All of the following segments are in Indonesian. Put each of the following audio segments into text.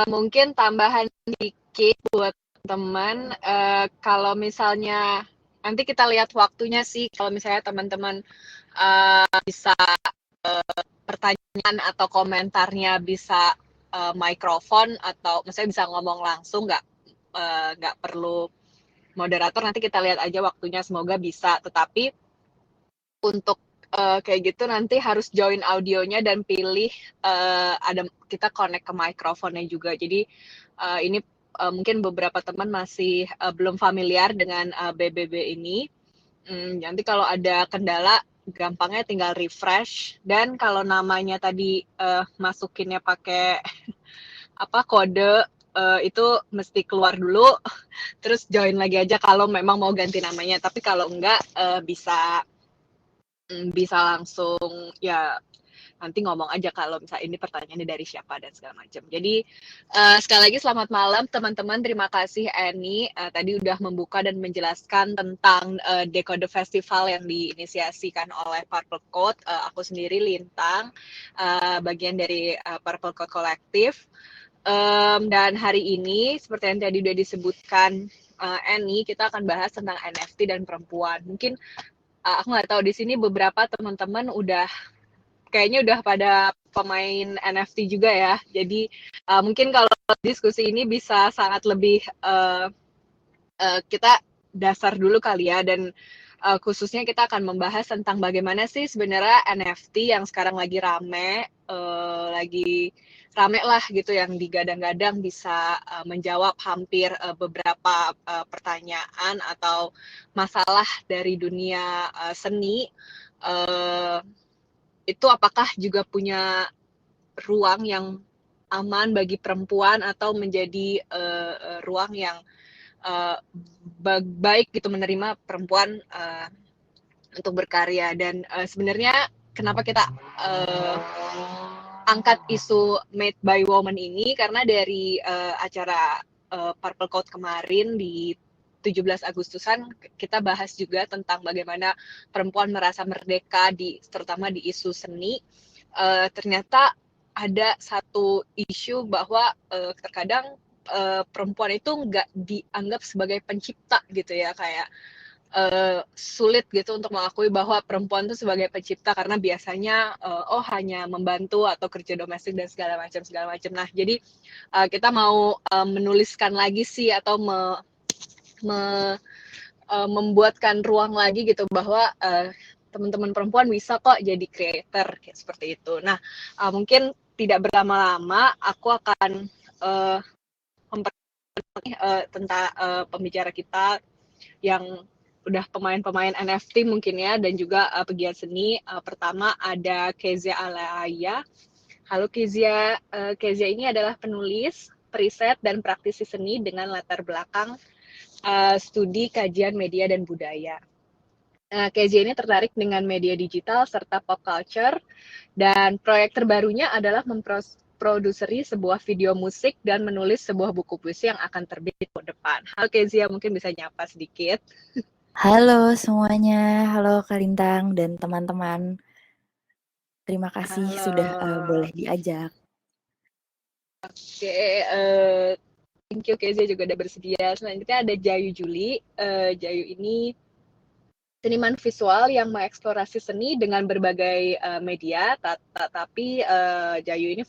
Mungkin tambahan dikit buat teman, kalau misalnya nanti kita lihat waktunya sih, kalau misalnya teman-teman bisa pertanyaan atau komentarnya bisa mikrofon atau misalnya bisa ngomong langsung, nggak perlu moderator, nanti kita lihat aja waktunya, semoga bisa. Tetapi untuk kayak gitu nanti harus join audionya dan pilih ada kita connect ke mikrofonnya juga. Jadi ini mungkin beberapa teman masih belum familiar dengan BBB ini. Nanti kalau ada kendala gampangnya tinggal refresh, dan kalau namanya tadi masukinnya pakai apa kode itu mesti keluar dulu terus join lagi aja kalau memang mau ganti namanya. Tapi kalau enggak bisa langsung ya nanti ngomong aja kalau misalnya ini pertanyaannya dari siapa dan segala macam. Jadi sekali lagi selamat malam teman-teman. Terima kasih Annie tadi udah membuka dan menjelaskan tentang Decode Festival yang diinisiasikan oleh Purple Code. Aku sendiri Lintang, bagian dari Purple Code Collective. Dan hari ini seperti yang tadi udah disebutkan Annie, kita akan bahas tentang NFT dan perempuan. Mungkin aku nggak tahu di sini beberapa teman-teman kayaknya udah pada pemain NFT juga ya. Jadi mungkin kalau diskusi ini bisa sangat lebih kita dasar dulu kali ya, dan khususnya kita akan membahas tentang bagaimana sih sebenarnya NFT yang sekarang lagi rame lah gitu, yang digadang-gadang bisa menjawab hampir beberapa pertanyaan atau masalah dari dunia seni. Itu apakah juga punya ruang yang aman bagi perempuan atau menjadi ruang yang baik gitu menerima perempuan untuk berkarya. Dan sebenarnya kenapa kita angkat isu Made by Woman ini, karena dari acara Purple Code kemarin di 17 Agustusan kita bahas juga tentang bagaimana perempuan merasa merdeka terutama di isu seni. Ternyata ada satu isu bahwa terkadang perempuan itu nggak dianggap sebagai pencipta gitu ya, kayak sulit gitu untuk mengakui bahwa perempuan itu sebagai pencipta, karena biasanya hanya membantu atau kerja domestik dan segala macam. Nah, jadi kita mau menuliskan lagi sih atau membuatkan ruang lagi gitu bahwa teman-teman perempuan bisa kok jadi creator kayak seperti itu. Nah, mungkin tidak berlama-lama aku akan tentang pembicara kita yang udah pemain-pemain NFT mungkin ya, dan juga pegiat seni. Pertama ada Kezia Alaya. Halo Kezia. Kezia ini adalah penulis, periset, dan praktisi seni dengan latar belakang studi kajian media dan budaya. Kezia ini tertarik dengan media digital serta pop culture, dan proyek terbarunya adalah memproduseri sebuah video musik dan menulis sebuah buku puisi yang akan terbit tahun depan. Halo Kezia, mungkin bisa nyapa sedikit. Halo semuanya, halo Kak Lintang dan teman-teman. Terima kasih sudah boleh diajak. Oke, thank you Kezia juga udah bersedia. Selanjutnya ada Jayu Juli. Jayu ini seniman visual yang mengeksplorasi seni dengan berbagai media, tapi Jayu ini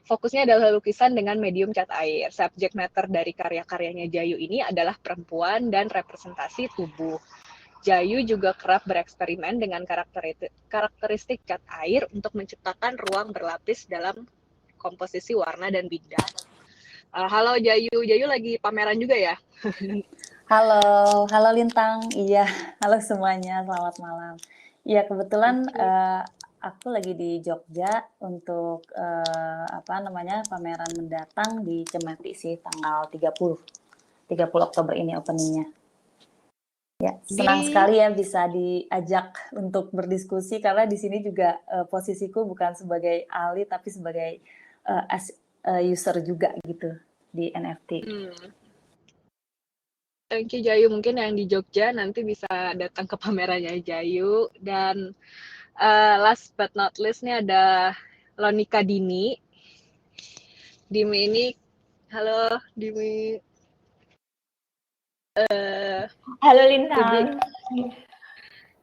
fokusnya adalah lukisan dengan medium cat air. Subject matter dari karya-karyanya Jayu ini adalah perempuan dan representasi tubuh. Jayu juga kerap bereksperimen dengan karakteristik cat air untuk menciptakan ruang berlapis dalam komposisi warna dan bidang. Halo Jayu lagi pameran juga ya? Halo Lintang, iya, halo semuanya, selamat malam. Iya kebetulan aku lagi di Jogja untuk pameran mendatang di Cemeti sih, tanggal 30 Oktober ini openingnya. Ya, senang sekali ya bisa diajak untuk berdiskusi, karena di sini juga posisiku bukan sebagai ahli tapi sebagai user juga gitu di NFT. Thank you Jayu, mungkin yang di Jogja nanti bisa datang ke pamerannya Jayu. Dan last but not least nih ada Lonika Dini. Dimi ini, halo Dimi, Halo lebih Lintang.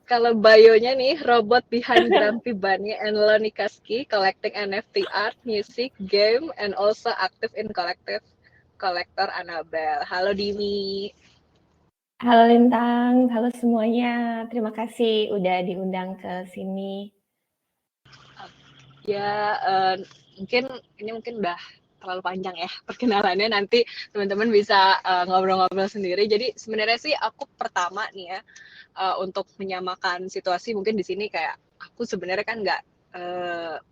kalau bio-nya nih, robot behind Grumpy Bunny and Lonnie Kasky, collecting NFT art, music, game, and also active in collector Annabelle. Halo Dimi. Halo Lintang, halo semuanya. Terima kasih udah diundang ke sini. Ya, mungkin udah terlalu panjang ya perkenalannya. Nanti teman-teman bisa ngobrol-ngobrol sendiri. Jadi sebenarnya sih aku pertama nih ya, untuk menyamakan situasi mungkin di sini kayak aku sebenarnya kan nggak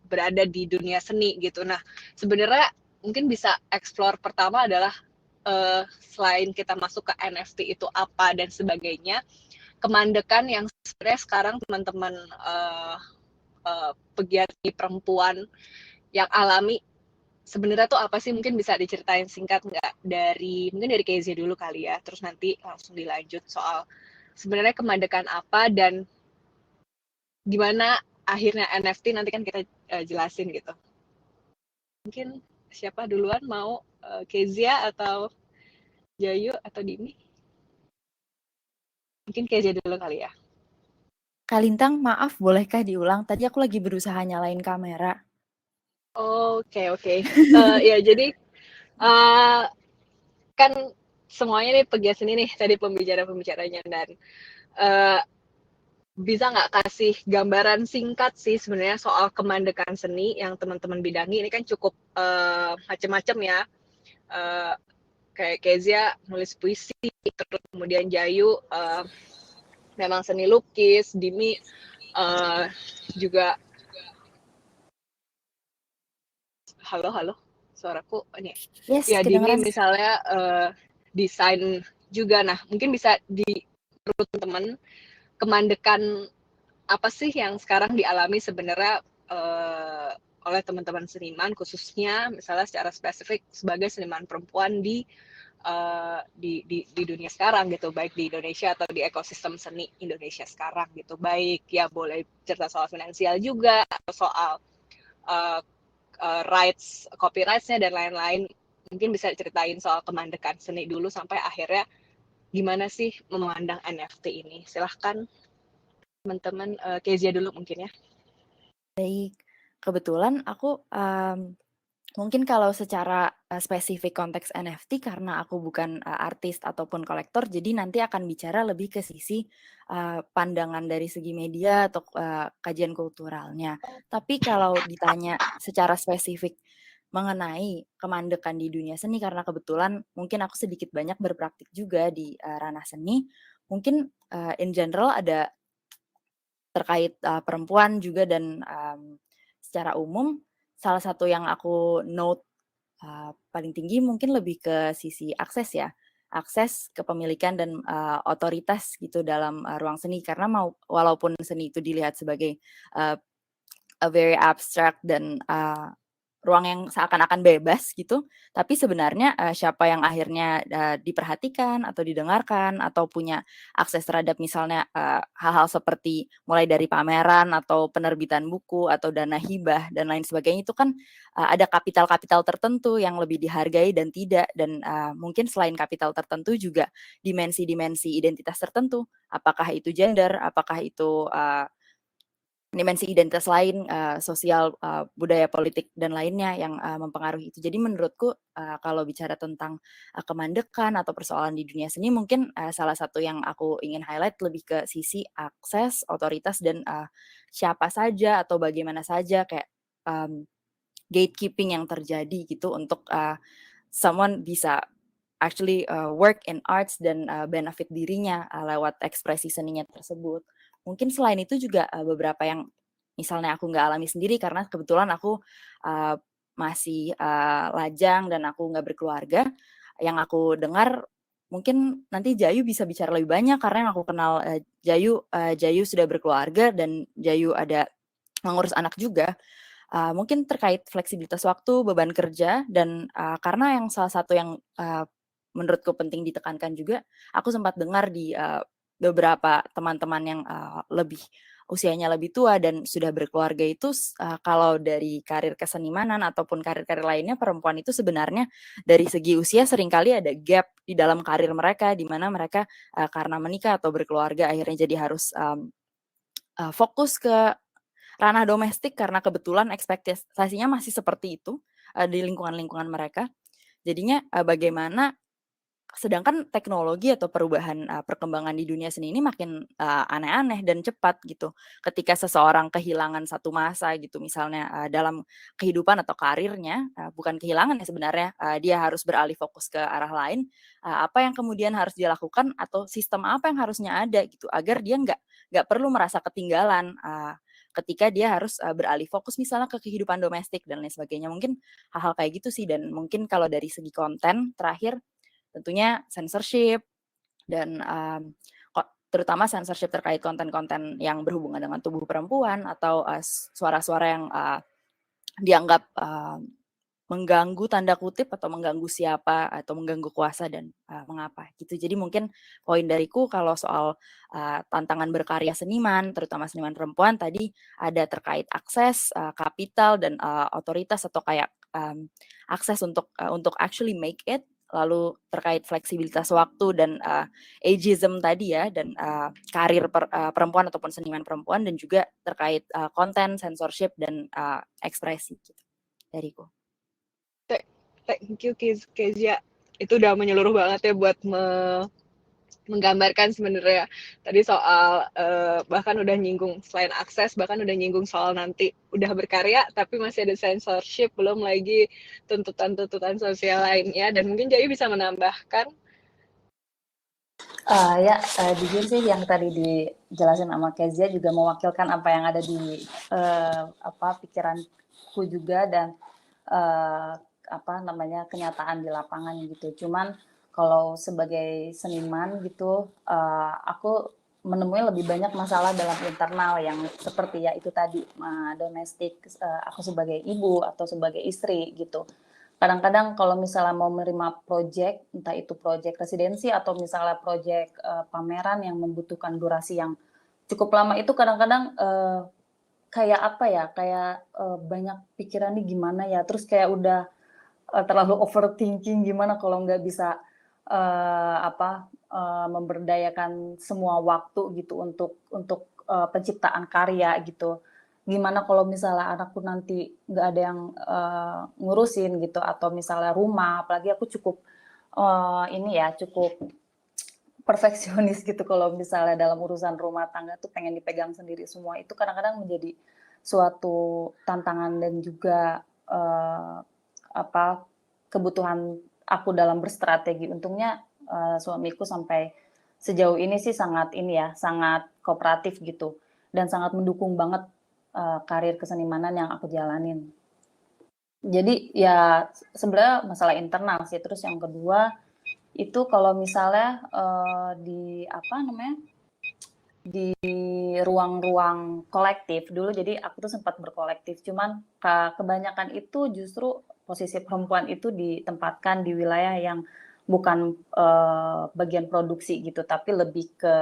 berada di dunia seni gitu. Nah, sebenarnya mungkin bisa explore pertama adalah selain kita masuk ke NFT itu apa dan sebagainya, kemandekan yang sebenarnya sekarang teman-teman pegiat perempuan yang alami sebenarnya tuh apa sih, mungkin bisa diceritain singkat nggak, mungkin dari Kezia dulu kali ya, terus nanti langsung dilanjut soal sebenarnya kemandekan apa dan gimana akhirnya NFT nanti kan kita jelasin gitu. Mungkin siapa duluan mau, Kezia atau Jayu atau Dimi? Mungkin Kezia dulu kali ya. Kak Lintang, maaf bolehkah diulang? Tadi aku lagi berusaha nyalain kamera. Oke. Ya jadi kan semuanya nih pegiat seni nih tadi pembicaranya, dan uh, bisa nggak kasih gambaran singkat sih sebenarnya soal kemandekan seni yang teman-teman bidangi ini kan cukup macam-macam ya. Uh, Kayak Kezia nulis puisi, terus kemudian Jayu memang seni lukis, Dimi juga halo suaraku ini Yes, ya, Dimi kedengeran. misalnya desain juga. Nah, mungkin bisa menurut teman kemandekan apa sih yang sekarang dialami sebenarnya oleh teman-teman seniman, khususnya misalnya secara spesifik sebagai seniman perempuan di dunia sekarang gitu, baik di Indonesia atau di ekosistem seni Indonesia sekarang gitu. Baik ya, boleh cerita soal finansial juga atau soal uh, copyrights-nya dan lain-lain. Mungkin bisa ceritain soal kemandekan seni dulu sampai akhirnya gimana sih memandang NFT ini. Silahkan teman-teman, Kezia dulu mungkin ya. Baik, kebetulan aku mungkin kalau secara spesifik konteks NFT karena aku bukan artis ataupun kolektor, jadi nanti akan bicara lebih ke sisi pandangan dari segi media atau kajian kulturalnya. Tapi kalau ditanya secara spesifik mengenai kemandekan di dunia seni, karena kebetulan mungkin aku sedikit banyak berpraktik juga di ranah seni, mungkin in general ada terkait perempuan juga dan secara umum salah satu yang aku note paling tinggi mungkin lebih ke sisi akses ya, akses kepemilikan dan otoritas gitu dalam ruang seni, karena walaupun seni itu dilihat sebagai a very abstract dan ruang yang seakan-akan bebas gitu, tapi sebenarnya siapa yang akhirnya diperhatikan atau didengarkan atau punya akses terhadap misalnya hal-hal seperti mulai dari pameran atau penerbitan buku atau dana hibah dan lain sebagainya, itu kan ada kapital-kapital tertentu yang lebih dihargai dan tidak, dan mungkin selain kapital tertentu juga dimensi-dimensi identitas tertentu, apakah itu gender, apakah itu dimensi identitas lain, sosial, budaya politik dan lainnya yang mempengaruhi itu. Jadi menurutku kalau bicara tentang kemandekan atau persoalan di dunia seni, mungkin salah satu yang aku ingin highlight lebih ke sisi akses, otoritas, dan siapa saja atau bagaimana saja kayak gatekeeping yang terjadi gitu untuk someone bisa actually work in arts dan benefit dirinya lewat ekspresi seninya tersebut. Mungkin selain itu juga beberapa yang misalnya aku nggak alami sendiri karena kebetulan aku masih lajang dan aku nggak berkeluarga. Yang aku dengar mungkin nanti Jayu bisa bicara lebih banyak karena yang aku kenal Jayu sudah berkeluarga dan Jayu ada mengurus anak juga. Mungkin terkait fleksibilitas waktu, beban kerja, dan karena yang salah satu yang menurutku penting ditekankan juga, aku sempat dengar di beberapa teman-teman yang lebih usianya lebih tua dan sudah berkeluarga itu kalau dari karir kesenimanan ataupun karir-karir lainnya, perempuan itu sebenarnya dari segi usia seringkali ada gap di dalam karir mereka, di mana mereka karena menikah atau berkeluarga akhirnya jadi harus fokus ke ranah domestik karena kebetulan ekspektasinya masih seperti itu di lingkungan-lingkungan mereka. Jadinya bagaimana sedangkan teknologi atau perubahan perkembangan di dunia seni ini makin aneh-aneh dan cepat gitu. Ketika seseorang kehilangan satu masa gitu misalnya dalam kehidupan atau karirnya, bukan kehilangan ya sebenarnya, dia harus beralih fokus ke arah lain, apa yang kemudian harus dia lakukan atau sistem apa yang harusnya ada gitu agar dia nggak perlu merasa ketinggalan ketika dia harus beralih fokus misalnya ke kehidupan domestik dan lain sebagainya. Mungkin hal-hal kayak gitu sih, dan mungkin kalau dari segi konten terakhir tentunya censorship dan terutama censorship terkait konten-konten yang berhubungan dengan tubuh perempuan atau suara-suara yang dianggap mengganggu tanda kutip atau mengganggu siapa atau mengganggu kuasa dan mengapa gitu. Jadi mungkin poin dariku kalau soal tantangan berkarya seniman, terutama seniman perempuan tadi ada terkait akses, kapital dan otoritas atau kayak akses untuk actually make it, lalu terkait fleksibilitas waktu dan ageism tadi ya, dan karir perempuan ataupun seniman perempuan, dan juga terkait konten, censorship dan ekspresi gitu dariku. Thank you Kezia, itu udah menyeluruh banget ya buat menggambarkan sebenarnya tadi soal bahkan udah nyinggung selain akses, bahkan udah nyinggung soal nanti udah berkarya tapi masih ada censorship, belum lagi tuntutan-tuntutan sosial lainnya. Dan mungkin Jayu bisa menambahkan. Jujur sih yang tadi dijelasin sama Kezia juga mewakilkan apa yang ada di pikiranku juga dan kenyataan di lapangan gitu. Cuman kalau sebagai seniman gitu, aku menemui lebih banyak masalah dalam internal yang seperti ya itu tadi domestik, aku sebagai ibu atau sebagai istri gitu. Kadang-kadang kalau misalnya mau menerima proyek, entah itu proyek residensi atau misalnya proyek pameran yang membutuhkan durasi yang cukup lama, itu kadang-kadang kayak banyak pikiran nih gimana ya, terus kayak udah terlalu overthinking gimana kalau nggak bisa memberdayakan semua waktu gitu untuk penciptaan karya gitu. Gimana kalau misalnya anakku nanti nggak ada yang ngurusin gitu, atau misalnya rumah, apalagi aku cukup perfeksionis gitu, kalau misalnya dalam urusan rumah tangga tuh pengen dipegang sendiri semua, itu kadang-kadang menjadi suatu tantangan dan juga kebutuhan aku dalam berstrategi. Untungnya suamiku sampai sejauh ini sih sangat kooperatif gitu dan sangat mendukung banget karir kesenimanan yang aku jalanin. Jadi ya sebenarnya masalah internal sih. Terus yang kedua itu kalau misalnya di ruang-ruang kolektif dulu, jadi aku tuh sempat berkolektif, cuman kebanyakan itu justru posisi perempuan itu ditempatkan di wilayah yang bukan bagian produksi gitu, tapi lebih ke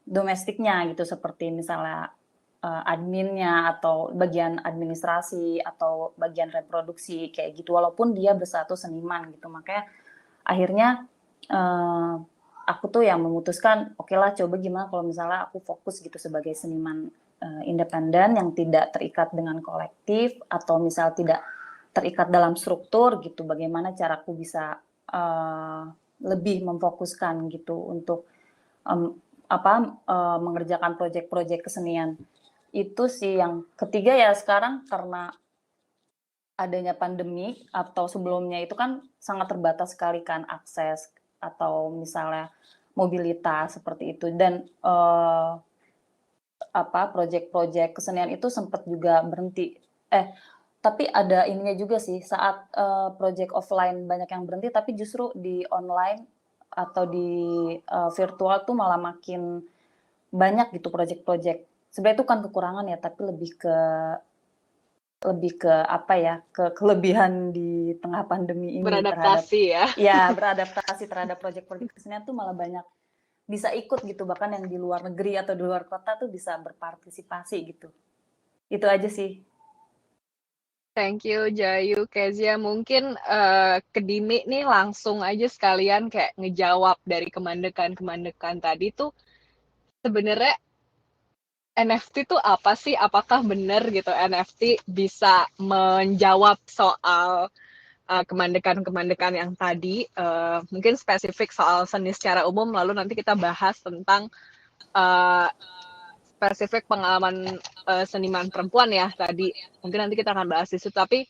domestiknya gitu, seperti misalnya adminnya atau bagian administrasi atau bagian reproduksi kayak gitu, walaupun dia bersatu seniman gitu. Makanya akhirnya aku tuh yang memutuskan, oke lah coba gimana kalau misalnya aku fokus gitu sebagai seniman independen yang tidak terikat dengan kolektif atau misal tidak terikat dalam struktur gitu, bagaimana caraku bisa lebih memfokuskan gitu untuk mengerjakan proyek-proyek kesenian. Itu sih yang ketiga ya. Sekarang karena adanya pandemi atau sebelumnya itu kan sangat terbatas sekali kan akses atau misalnya mobilitas seperti itu, dan proyek-proyek kesenian itu sempat juga berhenti. Tapi ada ininya juga sih, saat proyek offline banyak yang berhenti, tapi justru di online atau di virtual tuh malah makin banyak gitu proyek-proyek. Sebenarnya itu kan kekurangan ya, tapi lebih ke kelebihan di tengah pandemi ini Beradaptasi terhadap proyek-proyek kesenian tuh malah banyak bisa ikut gitu, bahkan yang di luar negeri atau di luar kota tuh bisa berpartisipasi gitu. Itu aja sih. Thank you Jayu, Kezia. Mungkin ke Dimi nih langsung aja sekalian kayak ngejawab dari kemandekan tadi tuh sebenarnya NFT tuh apa sih? Apakah benar gitu NFT bisa menjawab soal kemandekan yang tadi? Mungkin spesifik soal seni secara umum, lalu nanti kita bahas tentang spesifik pengalaman seniman perempuan ya tadi. Mungkin nanti kita akan bahas di situ. Tapi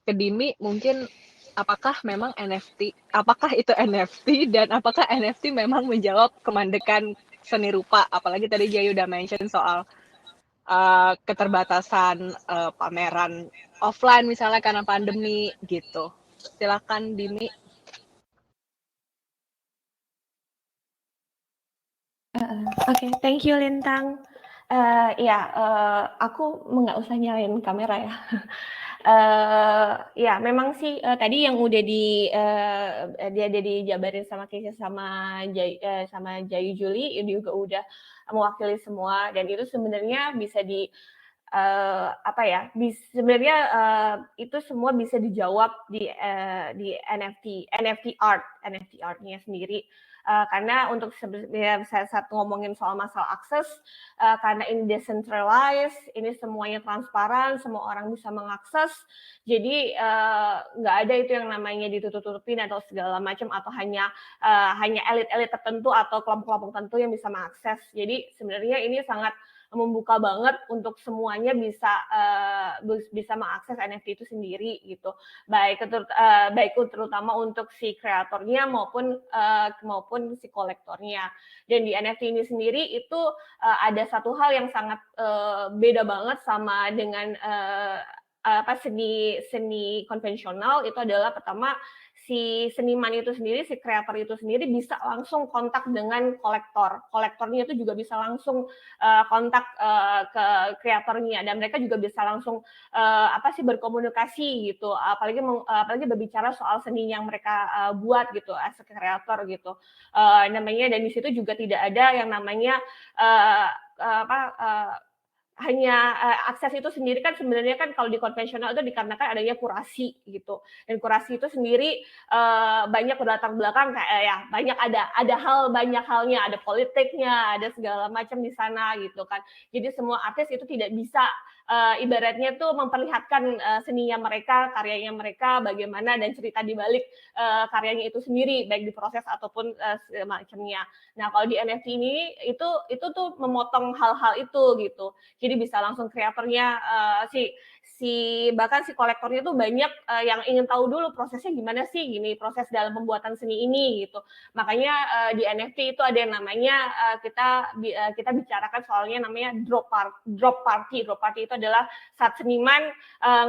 ke Dimi mungkin apakah memang NFT, apakah itu NFT dan apakah NFT memang menjawab kemandekan seni rupa? Apalagi tadi Jayu udah mention soal keterbatasan pameran offline misalnya karena pandemi gitu. Silakan Dimi. Oke, thank you Lintang. Aku nggak usah nyalain kamera ya. Ya memang sih tadi yang udah dia dijabarin sama Keisha sama Jayu Juli ini juga udah mewakili semua, dan itu sebenarnya bisa sebenarnya itu semua bisa dijawab di NFT artnya sendiri. Karena untuk saya saat ngomongin soal masalah akses, karena ini decentralized, ini semuanya transparan, semua orang bisa mengakses, jadi nggak ada itu yang namanya ditutup-tutupin atau segala macam, atau hanya elit-elit tertentu atau kelompok-kelompok tertentu yang bisa mengakses. Jadi sebenarnya ini sangat membuka banget untuk semuanya bisa mengakses NFT itu sendiri gitu, baik terutama untuk si kreatornya maupun si kolektornya. Dan di NFT ini sendiri itu ada satu hal yang sangat beda banget sama dengan seni konvensional. Itu adalah pertama, si seniman itu sendiri, si kreator itu sendiri bisa langsung kontak dengan kolektornya itu juga bisa langsung kontak ke kreatornya, dan mereka juga bisa langsung berkomunikasi gitu, apalagi berbicara soal seni yang mereka buat gitu as a kreator gitu, namanya. Dan di situ juga tidak ada yang namanya hanya akses itu sendiri kan sebenarnya kan kalau di konvensional itu dikarenakan adanya kurasi gitu, dan kurasi itu sendiri banyak berlatar belakang kayak banyak halnya, ada politiknya, ada segala macam di sana gitu kan. Jadi semua artis itu tidak bisa ibaratnya tuh memperlihatkan seninya mereka, karyanya mereka bagaimana, dan cerita di balik karyanya itu sendiri, baik di proses ataupun semacamnya. Nah, kalau di NFT ini itu tuh memotong hal-hal itu gitu. Jadi bisa langsung kreatornya bahkan si kolektornya tuh banyak yang ingin tahu dulu prosesnya gimana sih gini, proses dalam pembuatan seni ini gitu. Makanya di NFT itu ada yang namanya kita bicarakan soalnya namanya drop party. Drop party itu adalah saat seniman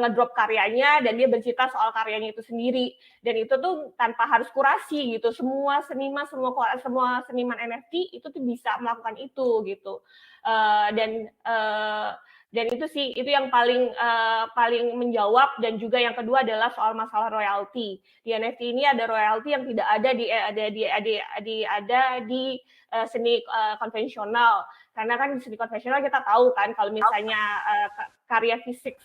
ngedrop karyanya dan dia bercerita soal karyanya itu sendiri, dan itu tuh tanpa harus kurasi gitu. Semua seniman NFT itu tuh bisa melakukan itu gitu. Dan itu yang paling menjawab. Dan juga yang kedua adalah soal masalah royalti. Di NFT ini ada royalti yang tidak ada di seni konvensional. Karena kan di seni konvensional kita tahu kan kalau misalnya karya fisik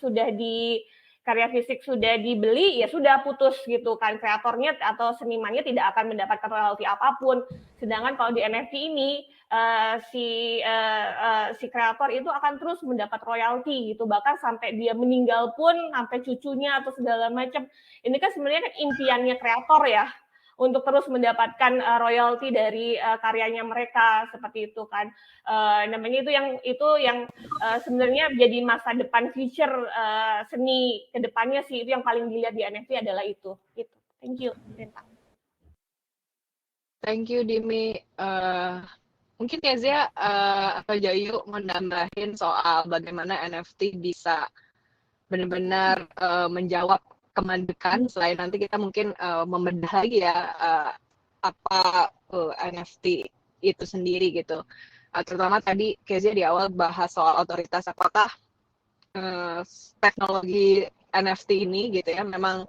sudah dibeli, ya sudah putus gitu kan, kreatornya atau senimannya tidak akan mendapatkan royalti apapun. Sedangkan kalau di NFT ini si kreator itu akan terus mendapat royalti gitu, bahkan sampai dia meninggal pun, sampai cucunya atau segala macam. Ini kan sebenarnya kan impiannya kreator ya, untuk terus mendapatkan royalti dari karyanya mereka, seperti itu kan. Namanya itu yang sebenarnya jadi masa depan future seni kedepannya sih, itu yang paling dilihat di NFT adalah itu. Gitu. Thank you. Thank you Dimi. Mungkin Kezia atau Jayu mau nambahin soal bagaimana NFT bisa benar-benar menjawab kemandekan, selain nanti kita mungkin membedah lagi ya apa NFT itu sendiri gitu. Terutama tadi Kezia di awal bahas soal otoritas, apakah teknologi NFT ini gitu ya memang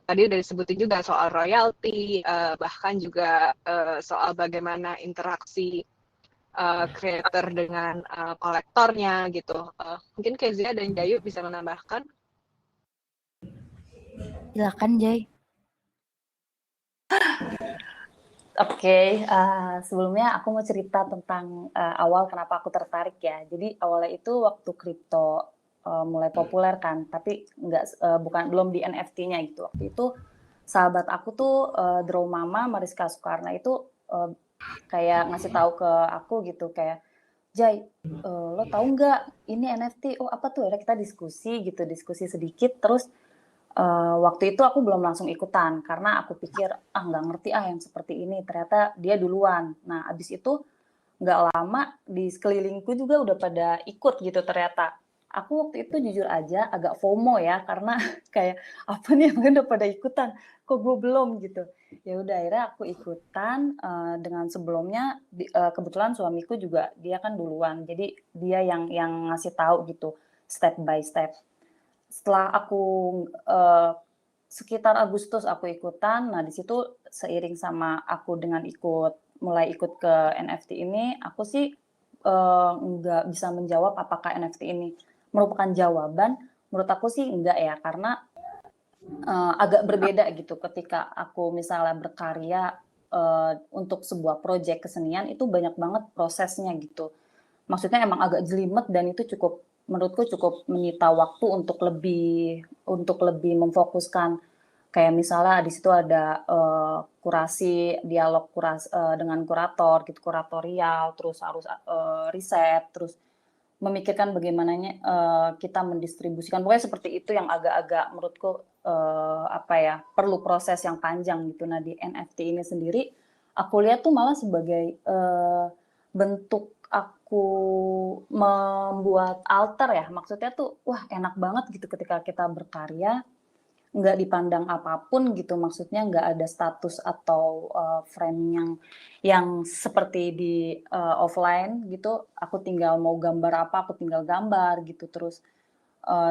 tadi udah disebutin juga soal royalti, bahkan juga soal bagaimana interaksi creator dengan kolektornya gitu. Mungkin Kezia dan Jayu bisa menambahkan. Silakan Jay. Oke, sebelumnya aku mau cerita tentang awal kenapa aku tertarik ya. Jadi awalnya itu waktu kripto mulai populer kan, tapi belum di NFT-nya gitu. Waktu itu sahabat aku tuh Draw Mama Mariska Soekarno itu kayak ngasih tahu ke aku gitu kayak, Jay, lo tahu nggak ini NFT? Oh apa tuh? Ya kita diskusi sedikit terus. Waktu itu aku belum langsung ikutan karena aku pikir nggak ngerti yang seperti ini, ternyata dia duluan. Nah abis itu nggak lama di sekelilingku juga udah pada ikut gitu ternyata. Aku waktu itu jujur aja agak FOMO ya karena kayak apa nih yang udah pada ikutan, kok gue belum gitu. Ya udah akhirnya aku ikutan dengan sebelumnya kebetulan suamiku juga dia kan duluan, jadi dia yang ngasih tahu gitu step by step. Setelah aku sekitar Agustus aku ikutan, nah di situ seiring sama aku dengan mulai ikut ke NFT ini, aku sih nggak bisa menjawab apakah NFT ini merupakan jawaban. Menurut aku sih enggak ya, karena agak berbeda gitu ketika aku misalnya berkarya untuk sebuah proyek kesenian itu banyak banget prosesnya gitu. Maksudnya emang agak jelimet dan itu menurutku cukup menyita waktu untuk lebih memfokuskan kayak misalnya di situ ada kurasi, dialog dengan kurator gitu, kuratorial, terus harus riset, terus memikirkan bagaimananya kita mendistribusikan. Pokoknya seperti itu yang agak-agak menurutku perlu proses yang panjang gitu. Nah di NFT ini sendiri aku lihat tuh malah sebagai bentuk aku membuat alter ya, maksudnya tuh wah enak banget gitu ketika kita berkarya nggak dipandang apapun gitu, maksudnya nggak ada status atau frame yang seperti di offline gitu. Aku tinggal mau gambar apa, aku tinggal gambar gitu terus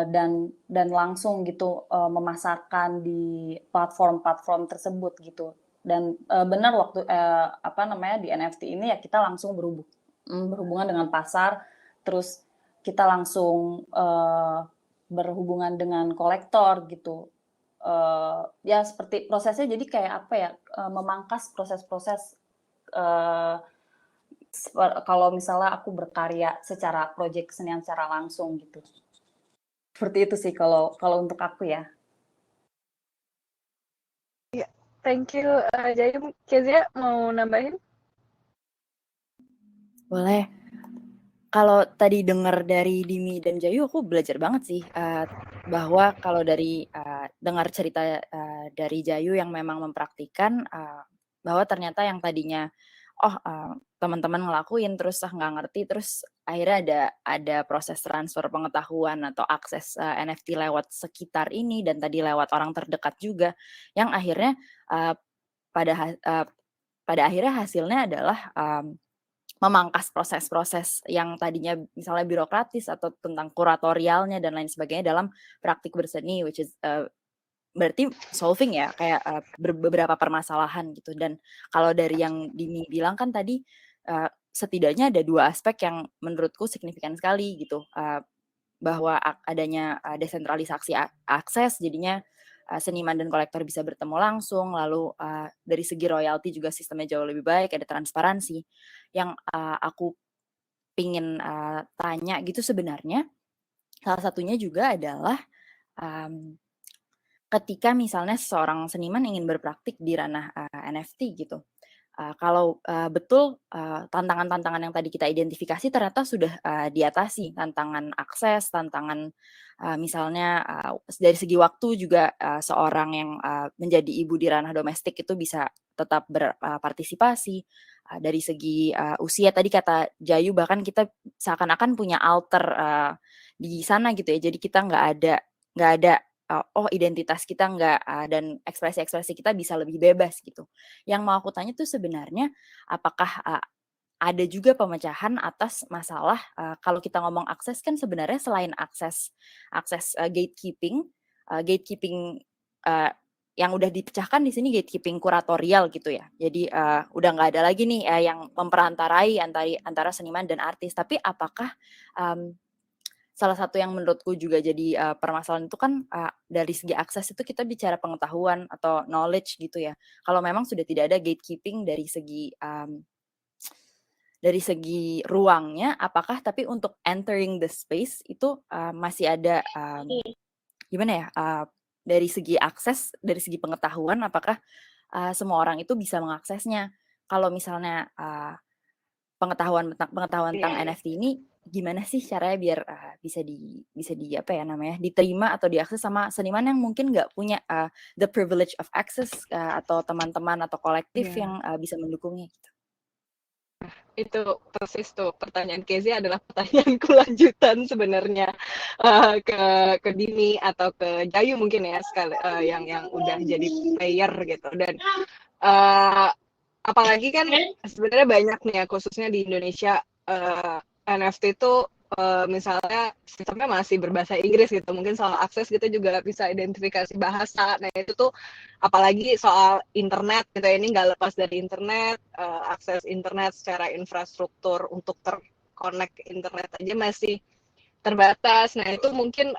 dan langsung gitu memasarkan di platform-platform tersebut gitu. Dan benar waktu di NFT ini ya kita langsung berhubungan dengan pasar, terus kita langsung berhubungan dengan kolektor gitu. Ya seperti prosesnya jadi kayak memangkas proses-proses kalau misalnya aku berkarya secara proyek kesenian secara langsung gitu. Seperti itu sih kalau untuk aku ya. Iya, thank you Jayu. Kezia mau nambahin? Boleh. Kalau tadi dengar dari Dimi dan Jayu, aku belajar banget sih bahwa kalau dari dengar cerita dari Jayu yang memang mempraktikkan bahwa ternyata yang tadinya teman-teman ngelakuin terus nggak ngerti, terus akhirnya ada proses transfer pengetahuan atau akses NFT lewat sekitar ini dan tadi lewat orang terdekat juga, yang akhirnya pada akhirnya hasilnya adalah memangkas proses-proses yang tadinya misalnya birokratis atau tentang kuratorialnya dan lain sebagainya dalam praktik berseni, which is berarti solving ya kayak beberapa permasalahan gitu. Dan kalau dari yang Dini bilang kan tadi setidaknya ada 2 aspek yang menurutku signifikan sekali gitu, bahwa adanya desentralisasi akses, jadinya seniman dan kolektor bisa bertemu langsung, lalu dari segi royalti juga sistemnya jauh lebih baik, ada transparansi. Yang aku pingin tanya gitu sebenarnya, salah satunya juga adalah ketika misalnya seorang seniman ingin berpraktik di ranah NFT gitu, kalau betul tantangan-tantangan yang tadi kita identifikasi ternyata sudah diatasi, tantangan akses, tantangan misalnya dari segi waktu juga seorang yang menjadi ibu di ranah domestik itu bisa tetap berpartisipasi. Dari segi usia tadi kata Jayu bahkan kita seakan-akan punya alter di sana gitu ya, jadi kita nggak ada identitas kita nggak dan ekspresi-ekspresi kita bisa lebih bebas gitu. Yang mau aku tanya tuh sebenarnya apakah ada juga pemecahan atas masalah kalau kita ngomong akses kan sebenarnya selain akses gatekeeping yang udah dipecahkan di sini gatekeeping kuratorial gitu ya. Jadi udah nggak ada lagi nih yang memperantarai antara seniman dan artis. Tapi apakah salah satu yang menurutku juga jadi permasalahan itu kan dari segi akses itu kita bicara pengetahuan atau knowledge gitu ya. Kalau memang sudah tidak ada gatekeeping dari segi ruangnya, apakah tapi untuk entering the space itu masih ada gimana ya? Dari segi akses, dari segi pengetahuan, apakah semua orang itu bisa mengaksesnya? Kalau misalnya pengetahuan tentang NFT ini gimana sih caranya biar bisa di apa ya namanya, diterima atau diakses sama seniman yang mungkin nggak punya the privilege of access atau teman-teman atau kolektif yang bisa mendukungnya gitu. Itu persis tuh pertanyaan Kezi adalah pertanyaanku lanjutan sebenarnya ke Dini atau ke Jayu mungkin ya sekali yang udah jadi player gitu. Dan apalagi kan sebenarnya banyak nih ya khususnya di Indonesia NFT itu misalnya sistemnya masih berbahasa Inggris gitu, mungkin soal akses kita juga bisa identifikasi bahasa. Nah itu tuh apalagi soal internet gitu ya, ini nggak lepas dari internet, akses internet secara infrastruktur untuk terkonek internet aja masih terbatas. Nah itu mungkin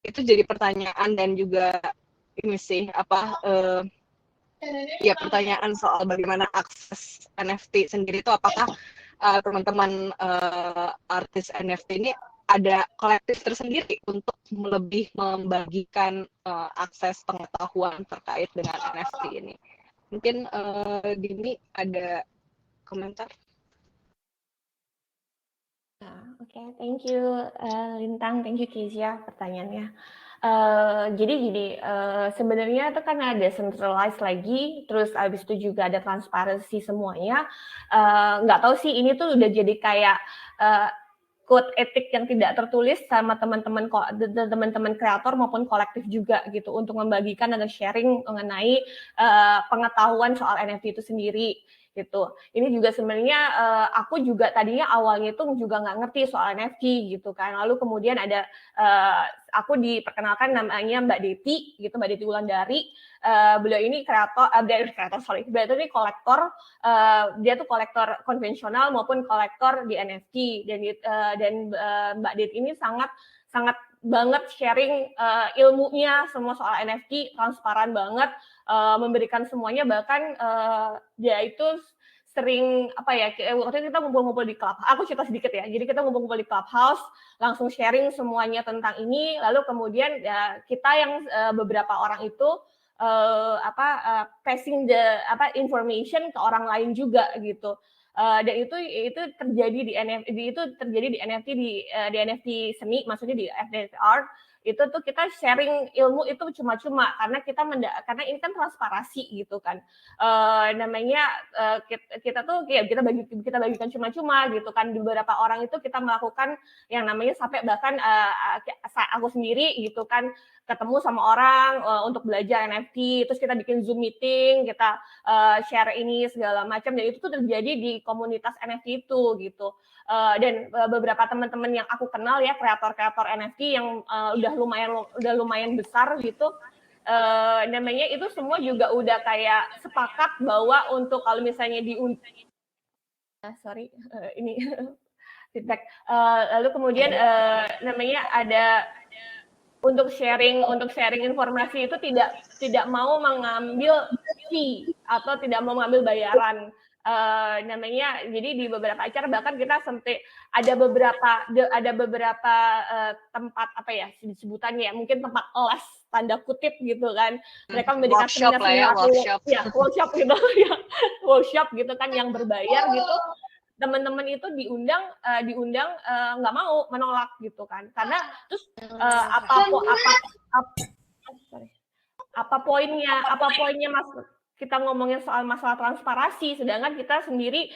itu jadi pertanyaan dan juga ini sih ya pertanyaan soal bagaimana akses NFT sendiri itu apakah teman-teman artis NFT ini ada kolektif tersendiri untuk lebih membagikan akses pengetahuan terkait dengan NFT ini. Mungkin Dini ada komentar? Oke, thank you Lintang, thank you Kezia pertanyaannya. Jadi gini, sebenarnya itu kan ada centralized lagi, terus abis itu juga ada transparansi semuanya. Nggak tahu sih ini tuh udah jadi kayak code etik yang tidak tertulis sama teman-teman kreator maupun kolektif juga gitu untuk membagikan dan sharing mengenai pengetahuan soal NFT itu sendiri gitu. Ini juga sebenarnya aku juga tadinya awalnya itu juga nggak ngerti soal NFT gitu kan. Lalu kemudian ada aku diperkenalkan namanya Mbak Deti gitu, Mbak Deti Wulandari. Beliau ini beliau ini kolektor. Dia tuh kolektor konvensional maupun kolektor di NFT dan Mbak Deti ini sangat banget sharing ilmunya semua soal NFT, transparan banget, memberikan semuanya, bahkan dia itu sering waktu itu kita ngumpul-ngumpul di Clubhouse. Aku cerita sedikit ya. Jadi kita ngumpul-ngumpul di Clubhouse, langsung sharing semuanya tentang ini. Lalu kemudian ya kita yang beberapa orang itu passing information ke orang lain juga gitu. Dan itu terjadi di NFT di NFT seni, maksudnya di NFT art. Itu tuh kita sharing ilmu itu cuma-cuma karena ini kan transparansi gitu kan. Kita bagikan cuma-cuma gitu kan. Di beberapa orang itu kita melakukan yang namanya sampai bahkan aku sendiri gitu kan ketemu sama orang untuk belajar NFT, terus kita bikin Zoom meeting, kita share ini segala macam, dan itu tuh terjadi di komunitas NFT itu gitu. Dan beberapa teman-teman yang aku kenal ya, kreator-kreator NFT yang udah lumayan besar gitu, namanya itu semua juga udah kayak sepakat bahwa untuk kalau misalnya ini feedback, lalu kemudian namanya ada untuk sharing informasi itu tidak mau mengambil fee atau tidak mau mengambil bayaran. Namanya jadi di beberapa acara bahkan kita sampai ada beberapa tempat sebutannya ya, mungkin tempat les tanda kutip gitu kan, mereka memberikan workshop gitu ya, workshop gitu kan yang berbayar gitu. Teman-teman itu diundang nggak mau, menolak gitu kan, karena terus apa poinnya Mas, kita ngomongin soal masalah transparansi, sedangkan kita sendiri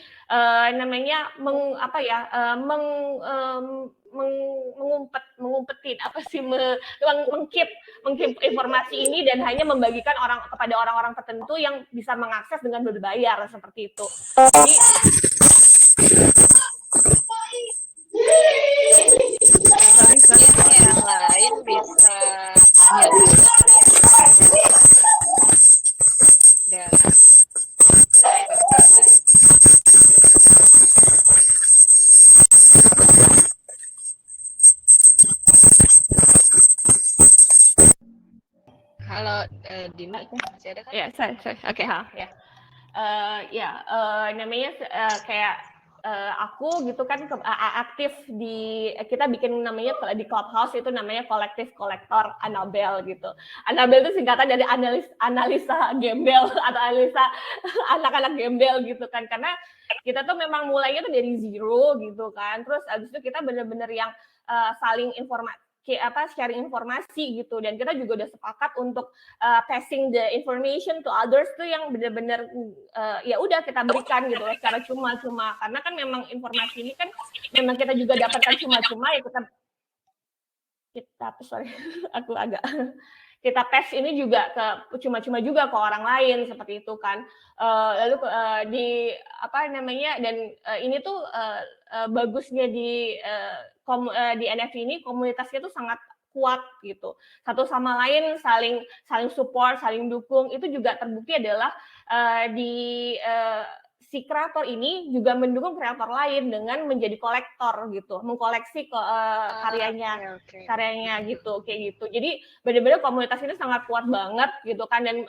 mengkeep informasi ini dan hanya membagikan kepada orang-orang tertentu yang bisa mengakses dengan berbayar seperti itu. Jadi yang lain bisa Halo, Dini, Oke. masih ada kan? Ya, sorry. Oke, ya. Namanya kayak aku gitu kan aktif di kita bikin namanya di Clubhouse itu namanya kolektif kolektor Annabelle gitu. Annabelle itu singkatan dari analisa gembel atau analisa anak-anak gembel gitu kan, karena kita tuh memang mulainya tuh dari zero gitu kan, terus abis itu kita bener-bener yang saling sharing informasi gitu, dan kita juga udah sepakat untuk passing the information to others tuh yang benar-benar ya udah kita berikan gitu ya secara cuma-cuma, karena kan memang informasi ini kan memang kita juga dapatkan cuma-cuma ya sorry aku agak kita pass ini juga ke cuma-cuma juga ke orang lain seperti itu kan. Lalu di apa namanya, dan ini tuh bagusnya di NFT ini komunitasnya tuh sangat kuat gitu. Satu sama lain saling support, saling dukung. Itu juga terbukti adalah si kreator ini juga mendukung kreator lain dengan menjadi kolektor gitu, mengkoleksi karyanya gitu, kayak gitu. Jadi benar-benar komunitas ini sangat kuat banget gitu kan, dan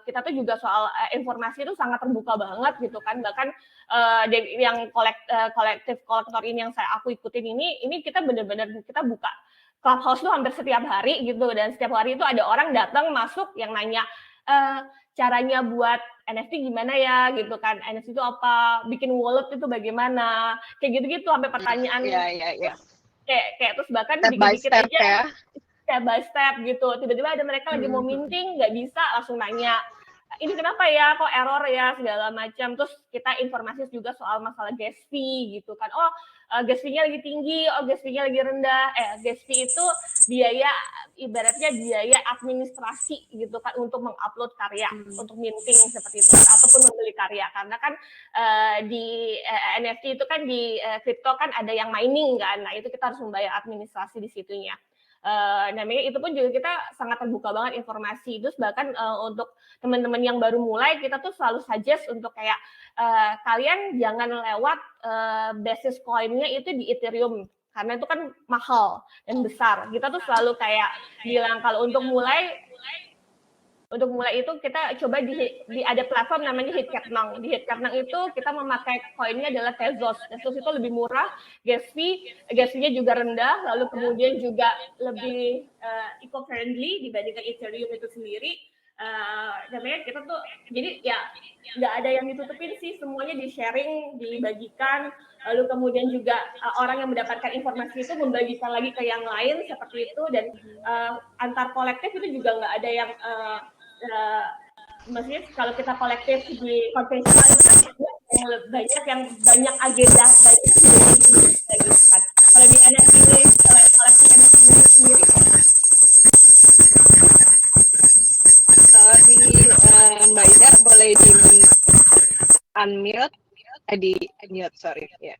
kita tuh juga soal informasi itu sangat terbuka banget gitu kan, bahkan yang kolektif kolektor ini yang aku ikutin ini kita benar-benar kita buka Clubhouse tuh hampir setiap hari gitu, dan setiap hari itu ada orang datang masuk yang nanya caranya buat NFT gimana ya gitu kan, NFT itu apa, bikin wallet itu bagaimana, kayak gitu-gitu sampai pertanyaan kayak terus bahkan dikit-dikit aja ya. Step by step gitu, tiba-tiba ada mereka lagi mau minting nggak bisa, langsung nanya ini kenapa ya, kok error ya, segala macam. Terus kita informasi juga soal masalah gas fee gitu kan, gas fee-nya lagi tinggi, gas fee-nya lagi rendah. Gas fee itu biaya, ibaratnya biaya administrasi gitu kan untuk mengupload karya, untuk minting seperti itu, ataupun membeli karya, karena kan di NFT itu kan di crypto kan ada yang mining kan, nah itu kita harus membayar administrasi di situnya. Namanya itu pun juga kita sangat terbuka banget informasi. Terus bahkan untuk teman-teman yang baru mulai, kita tuh selalu suggest untuk kayak kalian jangan lewat basis coin-nya itu di Ethereum, karena itu kan mahal dan besar. Kita tuh selalu kayak bilang kalau untuk mulai itu kita coba di ada platform namanya Hitcapnang. Di Hitcapnang itu kita memakai koinnya adalah Tezos. Tezos itu lebih murah, gas fee-nya juga rendah, lalu kemudian juga lebih eco-friendly dibandingkan Ethereum itu sendiri. Namanya kita tuh jadi ya nggak ada yang ditutupin sih, semuanya di-sharing, dibagikan, lalu kemudian juga orang yang mendapatkan informasi itu membagikan lagi ke yang lain seperti itu, dan antar kolektif itu juga nggak ada yang maksudnya kalau kita kolektif di konvensional itu kan banyak agenda, banyak gitu kan. Kalau di NFT ini, kolektif NFT ini sendiri, sorry Mbak Ida, boleh di unmute, di mute, sorry ya.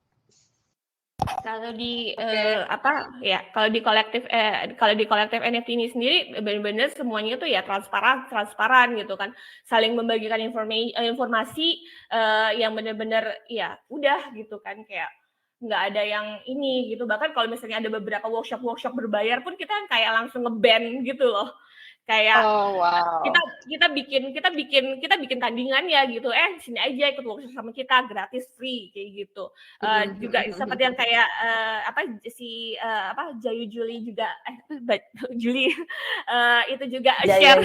Kalau di kalau di kolektif NFT ini sendiri benar-benar semuanya tuh ya transparan gitu kan, saling membagikan informasi yang benar-benar ya udah gitu kan, kayak nggak ada yang ini gitu. Bahkan kalau misalnya ada beberapa workshop berbayar pun kita kayak langsung nge-ban gitu loh, kayak kita bikin tandingannya gitu, sini aja ikut workshop sama kita gratis, free, kayak gitu. Juga seperti yang kayak Jayu Juli juga Juli itu juga share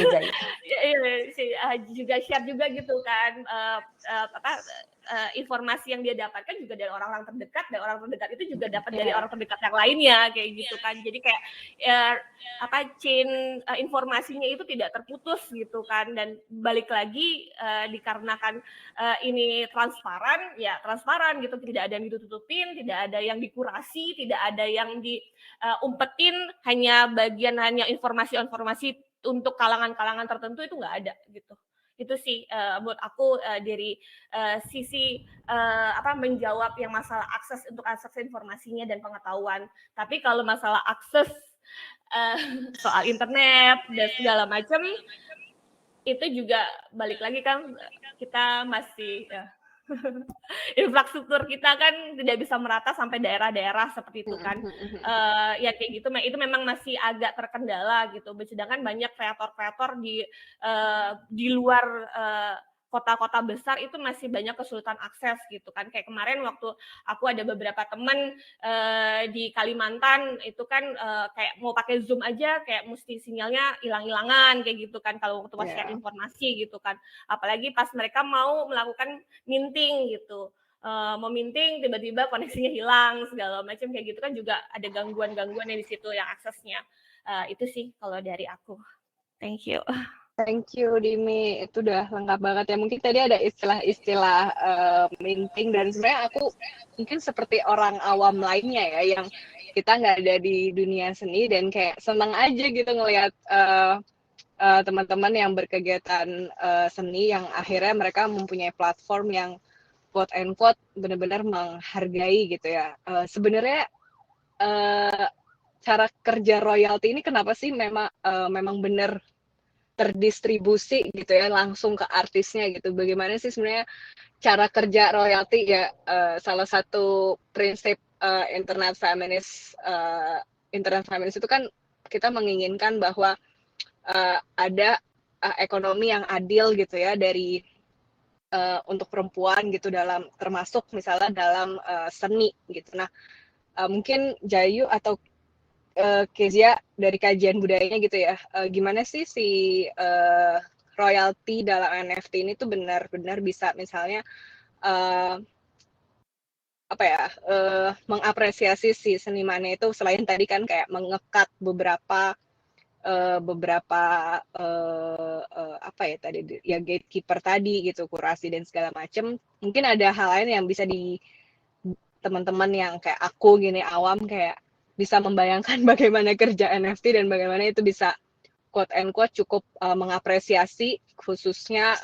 juga share juga gitu kan, informasi yang dia dapatkan juga dari orang-orang terdekat, dan orang terdekat itu juga dapat dari orang terdekat yang lainnya, kayak gitu kan. Jadi kayak chain informasinya itu tidak terputus gitu kan, dan balik lagi dikarenakan ini transparan gitu, tidak ada yang ditutupin, tidak ada yang dikurasi, tidak ada yang diumpetin, hanya informasi untuk kalangan-kalangan tertentu itu nggak ada gitu. Itu sih buat aku dari sisi menjawab yang masalah akses informasinya dan pengetahuan. Tapi kalau masalah akses soal internet dan segala macam, itu juga balik lagi kan kita masih Infrastruktur kita kan tidak bisa merata sampai daerah-daerah seperti itu kan. Ya kayak gitu, itu memang masih agak terkendala gitu. Sedangkan banyak kreator-kreator di luar kota-kota besar itu masih banyak kesulitan akses gitu kan. Kayak kemarin waktu aku ada beberapa teman di Kalimantan itu kan kayak mau pakai Zoom aja kayak mesti sinyalnya hilang-hilangan kayak gitu kan kalau waktu mau share informasi gitu kan. Apalagi pas mereka mau melakukan minting gitu. Mau minting tiba-tiba koneksinya hilang segala macam kayak gitu kan juga ada gangguan-gangguan di situ yang aksesnya. Itu sih kalau dari aku. Thank you. Thank you Dimi, itu udah lengkap banget ya. Mungkin tadi ada istilah-istilah minting dan sebenarnya aku mungkin seperti orang awam lainnya ya yang kita nggak ada di dunia seni dan kayak seneng aja gitu ngelihat teman-teman yang berkegiatan seni yang akhirnya mereka mempunyai platform yang quote and quote benar-benar menghargai gitu ya. Sebenarnya cara kerja royalti ini kenapa sih memang benar terdistribusi gitu ya langsung ke artisnya gitu. Bagaimana sih sebenarnya cara kerja royalti ya? Salah satu prinsip internet feminis itu kan kita menginginkan bahwa ada ekonomi yang adil gitu ya dari untuk perempuan gitu dalam termasuk misalnya dalam seni gitu. Nah mungkin Jayu atau Kezia dari kajian budayanya gitu ya, gimana sih si royalti dalam NFT ini tuh benar-benar bisa misalnya mengapresiasi si senimannya itu selain tadi kan kayak mengekat beberapa gatekeeper tadi gitu, kurasi dan segala macam. Mungkin ada hal lain yang bisa di teman-teman yang kayak aku gini awam kayak bisa membayangkan bagaimana kerja NFT dan bagaimana itu bisa quote and quote cukup mengapresiasi khususnya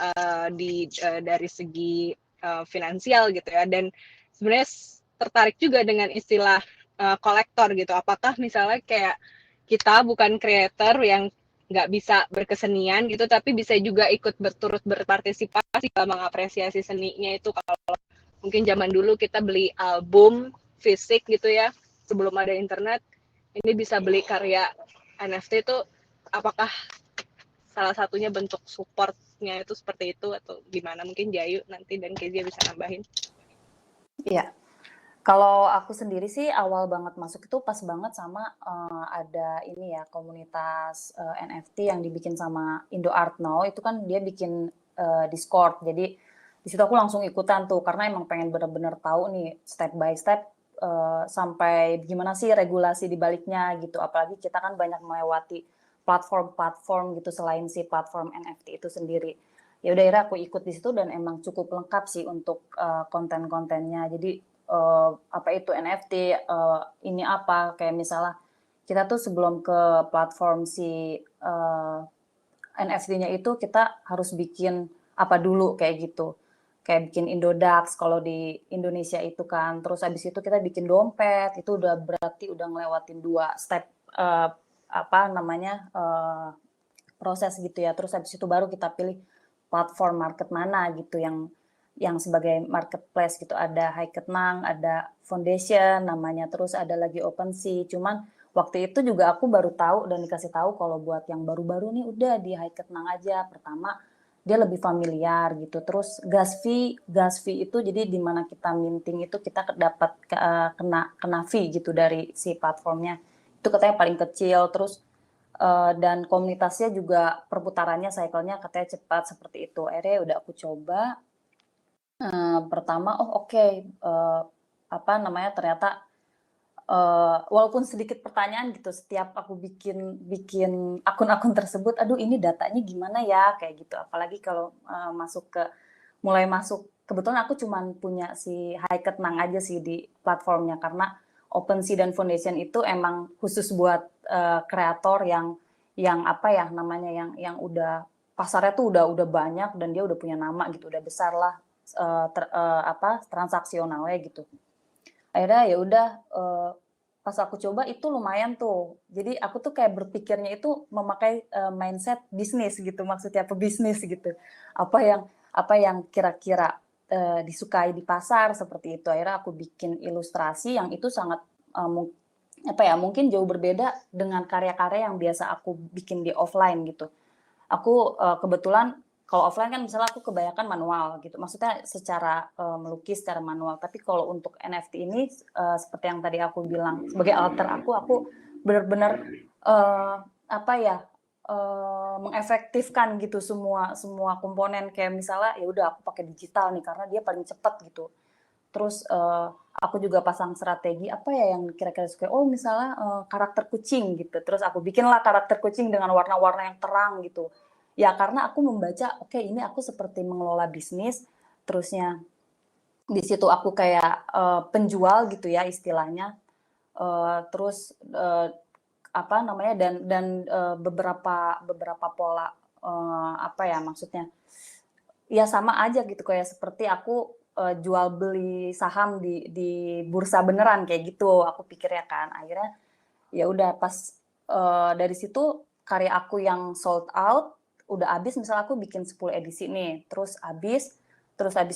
dari segi finansial gitu ya. Dan sebenarnya tertarik juga dengan istilah kolektor gitu. Apakah misalnya kayak kita bukan creator yang nggak bisa berkesenian gitu, tapi bisa juga ikut turut berpartisipasi dalam mengapresiasi seninya itu. Kalau mungkin zaman dulu kita beli album fisik gitu ya, sebelum ada internet, ini bisa beli karya NFT itu, apakah salah satunya bentuk supportnya itu seperti itu atau gimana? Mungkin Jayu nanti dan Kezia bisa nambahin. Iya, kalau aku sendiri sih awal banget masuk itu pas banget sama ada ini ya komunitas NFT yang dibikin sama Indo Art Now, itu kan dia bikin Discord, jadi di situ aku langsung ikutan tuh karena emang pengen bener-bener tahu nih step by step sampai gimana sih regulasi di baliknya gitu, apalagi kita kan banyak melewati platform-platform gitu selain si platform NFT itu sendiri. Ya udah akhirnya aku ikut di situ dan emang cukup lengkap sih untuk konten-kontennya. Jadi apa itu NFT, ini apa, kayak misalnya kita tuh sebelum ke platform si NFT-nya itu kita harus bikin apa dulu kayak gitu. Kayak bikin Indodax kalau di Indonesia itu kan. Terus habis itu kita bikin dompet, itu udah berarti udah ngelewatin 2 step proses gitu ya. Terus habis itu baru kita pilih platform market mana gitu yang sebagai marketplace gitu. Ada Haiketnang, ada Foundation namanya, terus ada lagi OpenSea. Cuman waktu itu juga aku baru tahu dan dikasih tahu kalau buat yang baru-baru nih udah di Haiketnang aja. Pertama dia lebih familiar gitu. Terus gas fee itu jadi di mana kita minting itu kita dapat kena fee gitu dari si platformnya. Itu katanya paling kecil. Terus dan komunitasnya juga perputarannya cycle-nya katanya cepat seperti itu. Akhirnya udah aku coba. Pertama ternyata walaupun sedikit pertanyaan gitu setiap aku bikin akun-akun tersebut, aduh ini datanya gimana ya kayak gitu. Apalagi kalau mulai masuk, kebetulan aku cuman punya si Haiketnang aja sih di platformnya karena OpenSea dan Foundation itu emang khusus buat kreator yang udah pasarnya tuh udah banyak dan dia udah punya nama gitu, udah besar lah transaksionalnya gitu. Akhirnya ya udah pas aku coba itu lumayan tuh. Jadi aku tuh kayak berpikirnya itu memakai mindset bisnis gitu, maksudnya pebisnis gitu. Apa yang kira-kira disukai di pasar seperti itu. Akhirnya aku bikin ilustrasi yang itu sangat mungkin jauh berbeda dengan karya-karya yang biasa aku bikin di offline gitu. Aku kebetulan kalau offline kan misalnya aku kebanyakan manual gitu. Maksudnya secara melukis secara manual. Tapi kalau untuk NFT ini seperti yang tadi aku bilang sebagai alter aku benar-benar mengefektifkan gitu semua komponen, kayak misalnya ya udah aku pakai digital nih karena dia paling cepat gitu. Terus aku juga pasang strategi apa ya yang kira-kira suka. Oh misalnya karakter kucing gitu. Terus aku bikinlah karakter kucing dengan warna-warna yang terang gitu. Ya karena aku membaca, oke, ini aku seperti mengelola bisnis. Terusnya di situ aku kayak penjual gitu ya istilahnya. Terus dan beberapa pola maksudnya ya sama aja gitu, kayak seperti aku jual beli saham di bursa beneran kayak gitu aku pikirnya kan. Akhirnya ya udah pas dari situ karya aku yang sold out udah habis, misalnya aku bikin 10 edisi nih, terus habis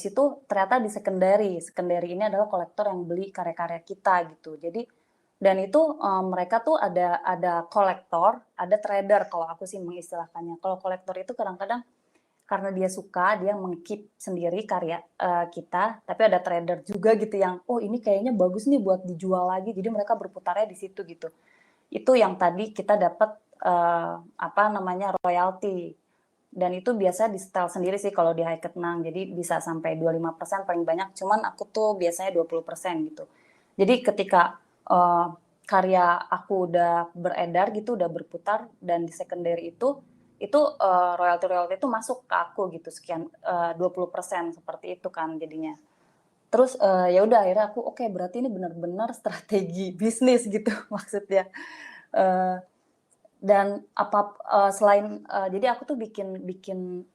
itu ternyata di secondary ini adalah kolektor yang beli karya-karya kita gitu. Jadi dan itu mereka tuh ada kolektor, ada trader kalau aku sih mengistilahkannya. Kalau kolektor itu kadang-kadang karena dia suka, dia meng-keep sendiri karya kita, tapi ada trader juga gitu yang oh ini kayaknya bagus nih buat dijual lagi, jadi mereka berputarnya di situ gitu. Itu yang tadi kita dapat royalti, dan itu biasa di setel sendiri sih kalau di Haiket Nang, jadi bisa sampai 25% paling banyak, cuman aku tuh biasanya 20% gitu. Jadi ketika karya aku udah beredar gitu, udah berputar, dan di secondary itu royalti itu masuk ke aku gitu, sekian 20% seperti itu kan jadinya. Terus ya udah akhirnya aku oke, berarti ini benar-benar strategi bisnis gitu maksudnya. Dan selain jadi aku tuh bikin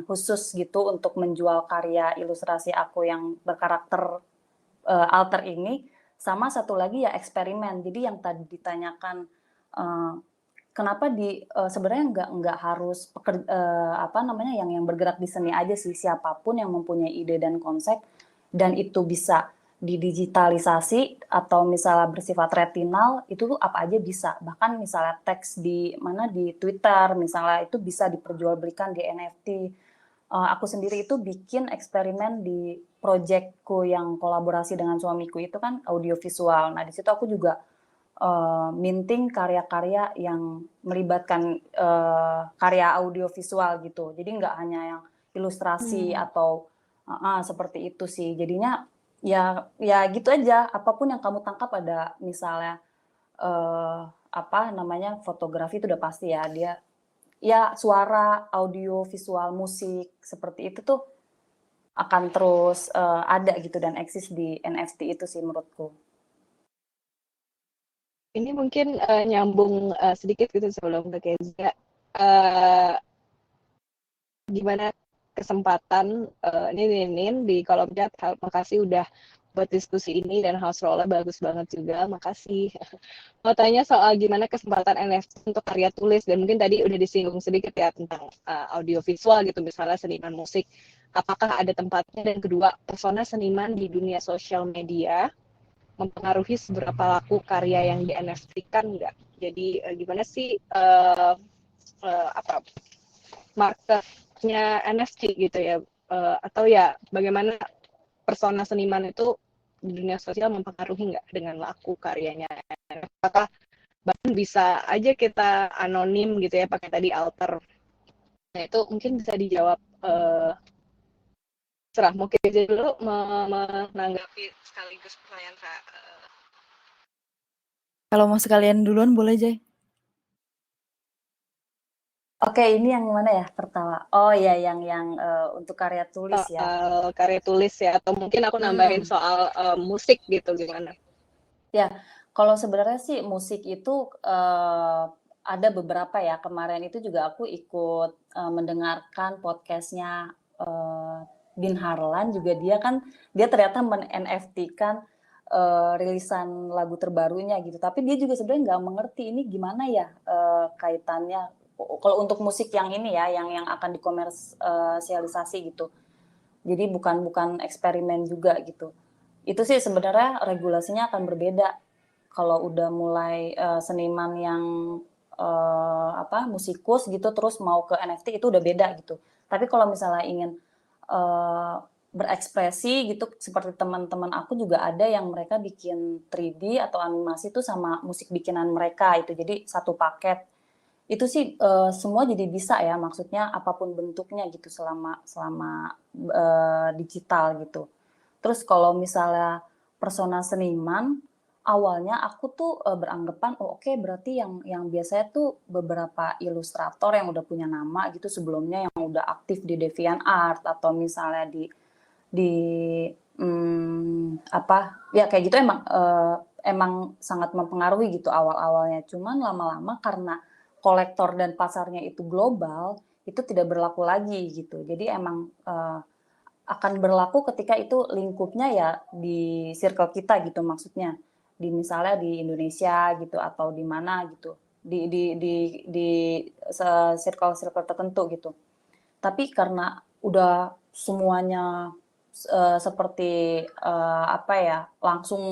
khusus gitu untuk menjual karya ilustrasi aku yang berkarakter alter ini, sama satu lagi ya eksperimen. Jadi yang tadi ditanyakan kenapa sebenarnya nggak harus yang bergerak di seni aja sih, siapapun yang mempunyai ide dan konsep dan itu bisa didigitalisasi atau misalnya bersifat retinal, itu tuh apa aja bisa. Bahkan misalnya teks di Twitter misalnya itu bisa diperjualbelikan di NFT. Aku sendiri itu bikin eksperimen di proyekku yang kolaborasi dengan suamiku itu kan audiovisual. Nah di situ aku juga minting karya-karya yang melibatkan karya audiovisual gitu. Jadi nggak hanya yang ilustrasi atau seperti itu sih. Jadinya ya gitu aja. Apapun yang kamu tangkap, ada misalnya fotografi itu udah pasti ya, dia ya suara, audio, visual, musik seperti itu tuh akan terus ada gitu dan eksis di NFT itu sih menurutku. Ini mungkin nyambung sedikit gitu sebelum ke Kezia. Gimana kesempatan Ninin di kolom chat. Makasih udah buat diskusi ini dan house role-nya bagus banget juga. Makasih. Mau tanya soal gimana kesempatan NFT untuk karya tulis, dan mungkin tadi udah disinggung sedikit ya tentang audiovisual gitu, misalnya seniman musik. Apakah ada tempatnya? Dan kedua, persona seniman di dunia sosial media mempengaruhi seberapa laku karya yang di NFT-kan nggak? Jadi gimana sih marketnya NFT gitu ya, atau ya bagaimana persona seniman itu di dunia sosial mempengaruhi nggak dengan laku karyanya? Apakah bahkan bisa aja kita anonim gitu ya pakai tadi alter? Nah itu mungkin bisa dijawab. Serah mungkin aja dulu menanggapi sekaligus pertanyaan Kak. Kalau mau sekalian duluan boleh, Jay. Oke, ini yang mana ya pertama? Oh ya, yang untuk karya tulis ya. Karya tulis ya, atau mungkin aku nambahin soal musik gitu, gimana? Ya, kalau sebenarnya sih musik itu ada beberapa ya. Kemarin itu juga aku ikut mendengarkan podcastnya Bin Harlan juga, dia ternyata men-NFT-kan rilisan lagu terbarunya gitu. Tapi dia juga sebenarnya nggak mengerti ini gimana ya kaitannya. Kalau untuk musik yang ini ya, yang akan dikomersialisasi gitu. Jadi bukan eksperimen juga gitu. Itu sih sebenarnya regulasinya akan berbeda kalau udah mulai seniman yang musikus gitu terus mau ke NFT itu udah beda gitu. Tapi kalau misalnya ingin berekspresi gitu seperti teman-teman aku juga ada yang mereka bikin 3D atau animasi itu sama musik bikinan mereka itu. Jadi satu paket. Itu sih semua jadi bisa ya, maksudnya apapun bentuknya gitu selama digital gitu. Terus kalau misalnya persona seniman, awalnya aku tuh beranggapan oke, berarti yang biasanya tuh beberapa ilustrator yang udah punya nama gitu sebelumnya, yang udah aktif di DeviantArt atau misalnya di ya kayak gitu emang sangat mempengaruhi gitu awal-awalnya. Cuman lama-lama karena kolektor dan pasarnya itu global, itu tidak berlaku lagi gitu. Jadi emang akan berlaku ketika itu lingkupnya ya di circle kita gitu, maksudnya misalnya di Indonesia gitu atau di mana gitu, di circle tertentu gitu. Tapi karena udah semuanya seperti langsung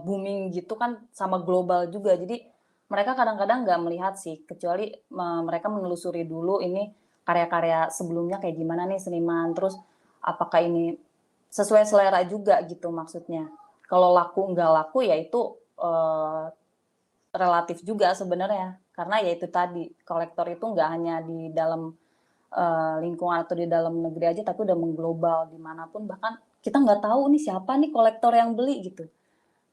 booming gitu kan sama global juga. Jadi mereka kadang-kadang nggak melihat sih, kecuali mereka menelusuri dulu ini karya-karya sebelumnya kayak gimana nih seniman, terus apakah ini sesuai selera juga gitu maksudnya. Kalau laku nggak laku ya itu relatif juga sebenarnya, karena ya itu tadi kolektor itu nggak hanya di dalam lingkungan atau di dalam negeri aja, tapi udah mengglobal dimanapun, bahkan kita nggak tahu nih siapa nih kolektor yang beli gitu.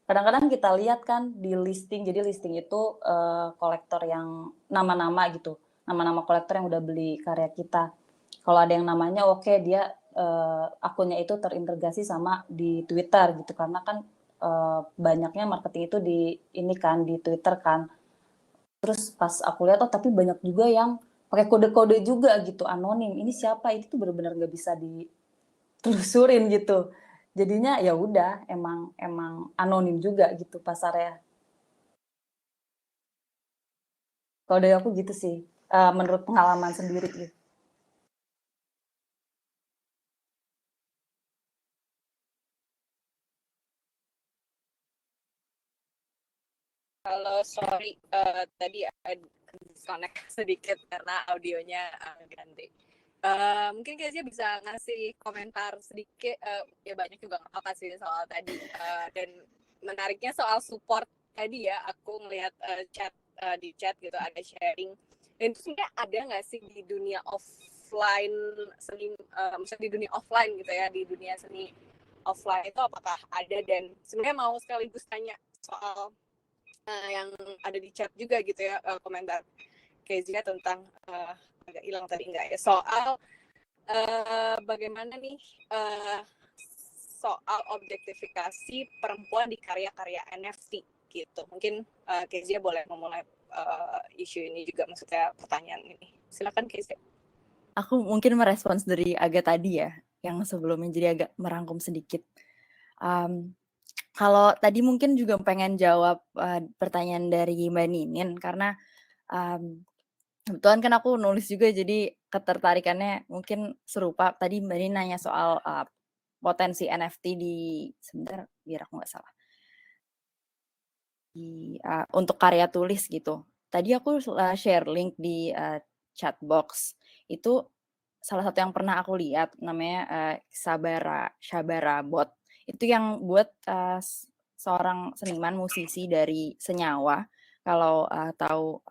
Kadang-kadang kita lihat kan di listing, jadi listing itu kolektor yang nama-nama gitu, nama-nama kolektor yang udah beli karya kita. Kalau ada yang namanya oke, dia akunnya itu terintegrasi sama di Twitter gitu, karena kan banyaknya marketing itu di Twitter kan. Terus pas aku lihat tapi banyak juga yang pakai kode-kode juga gitu, anonim. Ini siapa? Itu tuh benar-benar nggak bisa ditelusurin gitu. Jadinya ya udah emang anonim juga gitu pasarnya. Kalau dari aku gitu sih, menurut pengalaman sendiri gitu. Halo, sorry, tadi ada disconnect sedikit karena audionya ganti. Mungkin Kezia bisa ngasih komentar sedikit, ya banyak juga nggak apa-apa sih soal tadi. Dan menariknya soal support tadi ya, aku ngelihat di chat gitu ada sharing. Dan itu sebenarnya ada nggak sih di dunia offline seni, misalnya di dunia offline gitu ya, di dunia seni offline itu apakah ada? Dan sebenarnya mau sekaligus tanya soal yang ada di chat juga gitu ya, komentar Kezia tentang agak hilang tadi enggak ya, soal bagaimana nih soal objektifikasi perempuan di karya-karya NFT gitu. Mungkin Kezia boleh memulai isu ini juga, maksudnya pertanyaan ini. Silakan Kezia. Aku mungkin merespons dari Aga tadi ya, yang sebelumnya, jadi agak merangkum sedikit. Kalau tadi mungkin juga pengen jawab pertanyaan dari Mbak Ninin, karena kebetulan kan aku nulis juga, jadi ketertarikannya mungkin serupa. Tadi Mbak Ninin nanya soal potensi NFT sebentar biar aku nggak salah, untuk karya tulis gitu. Tadi aku share link di chat box. Itu salah satu yang pernah aku lihat, namanya Shabara Bot. Itu yang buat seorang seniman musisi dari Senyawa. Kalau tahu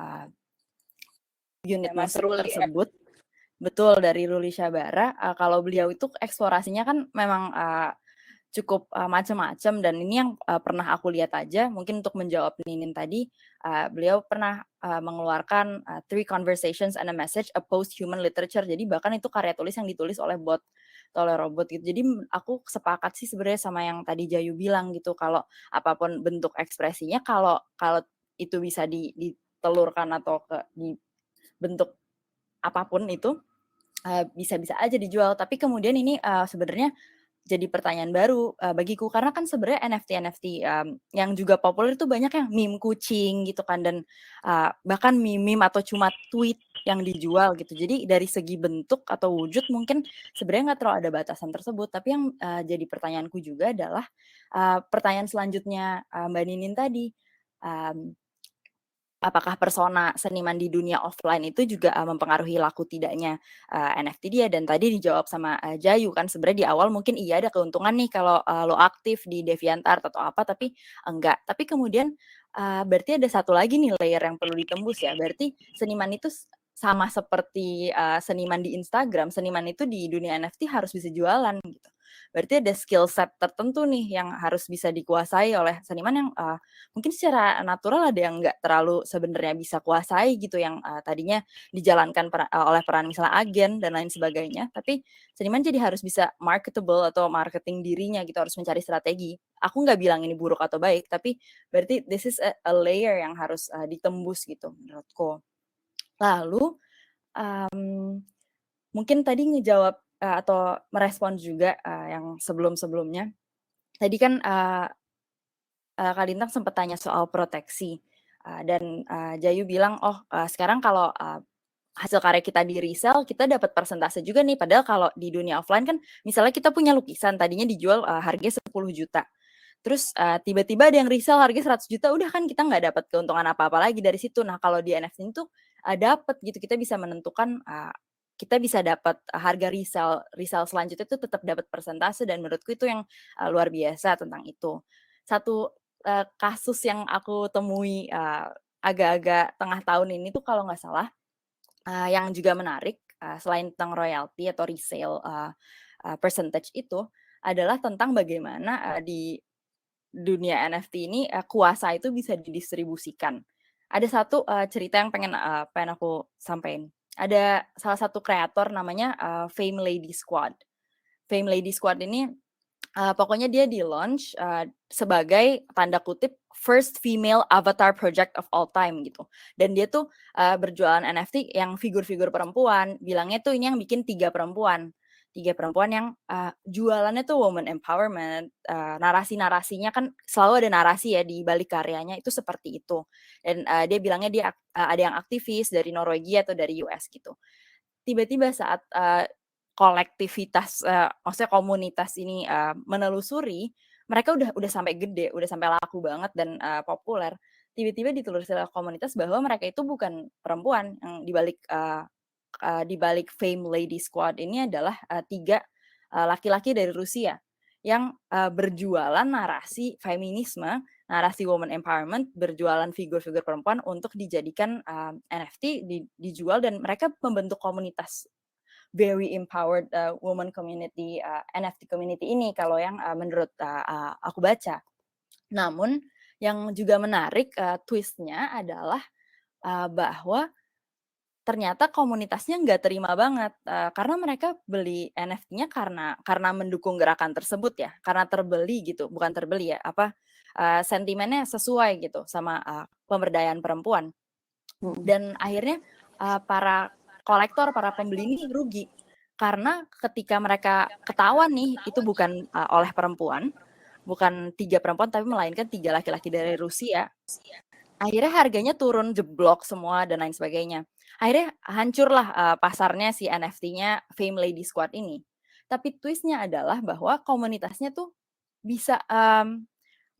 unit Ya, Mas musik Ruli tersebut, betul, dari Ruli Shabara. Kalau beliau itu eksplorasinya kan memang cukup macam-macam, dan ini yang pernah aku lihat aja, mungkin untuk menjawab Ninin tadi, beliau pernah mengeluarkan 3 Conversations and a Message, a Post-Human Literature. Jadi bahkan itu karya tulis yang ditulis oleh bot atau oleh robot gitu. Jadi aku sepakat sih sebenarnya sama yang tadi Jayu bilang gitu, kalau apapun bentuk ekspresinya, kalau itu bisa ditelurkan atau di bentuk apapun itu, bisa-bisa aja dijual. Tapi kemudian ini sebenarnya jadi pertanyaan baru bagiku karena kan sebenarnya NFT yang juga populer itu banyak yang meme kucing gitu kan dan bahkan meme atau cuma tweet yang dijual gitu. Jadi dari segi bentuk atau wujud mungkin sebenarnya nggak terlalu ada batasan tersebut. Tapi yang jadi pertanyaanku juga adalah pertanyaan selanjutnya Mbak Ninin tadi. Apakah persona seniman di dunia offline itu juga mempengaruhi laku tidaknya NFT dia? Dan tadi dijawab sama Jayu kan sebenarnya di awal mungkin iya ada keuntungan nih kalau lo aktif di DeviantArt atau apa, tapi enggak. Tapi kemudian berarti ada satu lagi nih layer yang perlu ditembus ya. Berarti seniman itu sama seperti seniman di Instagram, seniman itu di dunia NFT harus bisa jualan gitu. Berarti ada skill set tertentu nih yang harus bisa dikuasai oleh seniman yang mungkin secara natural ada yang nggak terlalu sebenarnya bisa kuasai gitu yang tadinya dijalankan oleh peran misalnya agen dan lain sebagainya, tapi seniman jadi harus bisa marketable atau marketing dirinya gitu, harus mencari strategi. Aku nggak bilang ini buruk atau baik, tapi berarti this is a layer yang harus ditembus gitu menurutku. Lalu mungkin tadi ngejawab atau merespon juga yang sebelum-sebelumnya. Tadi kan Kak Lintang sempat tanya soal proteksi dan Jayu bilang, oh sekarang kalau hasil karya kita di resell kita dapat persentase juga nih. Padahal kalau di dunia offline kan misalnya kita punya lukisan tadinya dijual harganya 10 juta. Terus tiba-tiba ada yang resell harga 100 juta, udah kan kita nggak dapat keuntungan apa-apa lagi dari situ. Nah kalau di NFT itu dapat gitu, kita bisa menentukan kita bisa dapat harga resell selanjutnya itu tetap dapat persentase dan menurutku itu yang luar biasa tentang itu. Satu kasus yang aku temui agak-agak tengah tahun ini tuh kalau nggak salah yang juga menarik selain tentang royalty atau resale percentage itu adalah tentang bagaimana di dunia NFT ini kuasa itu bisa didistribusikan. Ada satu cerita yang pengen aku sampaikan. Ada salah satu kreator namanya Fame Lady Squad. Fame Lady Squad ini pokoknya dia di-launch sebagai tanda kutip first female avatar project of all time gitu. Dan dia tuh berjualan NFT yang figur-figur perempuan. Bilangnya tuh ini yang bikin 3 perempuan. 3 perempuan yang jualannya tuh woman empowerment. Narasi-narasinya kan selalu ada narasi ya di balik karyanya itu seperti itu. Dan dia bilangnya dia ada yang aktivis dari Norwegia atau dari US gitu. Tiba-tiba saat kolektivitas maksudnya komunitas ini menelusuri, mereka udah sampai gede, udah sampai laku banget dan populer. Tiba-tiba ditelusuri oleh komunitas bahwa mereka itu bukan perempuan, yang di balik Fame Lady Squad ini adalah 3 laki-laki dari Rusia yang berjualan narasi feminisme, narasi woman empowerment, berjualan figur-figur perempuan untuk dijadikan NFT, dijual dan mereka membentuk komunitas very empowered woman community, NFT community ini kalau yang menurut aku baca. Namun yang juga menarik twist-nya adalah bahwa ternyata komunitasnya nggak terima banget karena mereka beli NFT-nya karena mendukung gerakan tersebut ya, karena terbeli gitu, bukan terbeli ya, sentimennya sesuai gitu sama pemberdayaan perempuan. Dan akhirnya para kolektor, para pembeli ini rugi. Karena ketika mereka ketahuan nih itu bukan oleh perempuan, bukan 3 perempuan tapi melainkan 3 laki-laki dari Rusia, akhirnya harganya turun jeblok semua dan lain sebagainya. Akhirnya hancurlah pasarnya si NFT-nya Fame Lady Squad ini. Tapi twist-nya adalah bahwa komunitasnya tuh bisa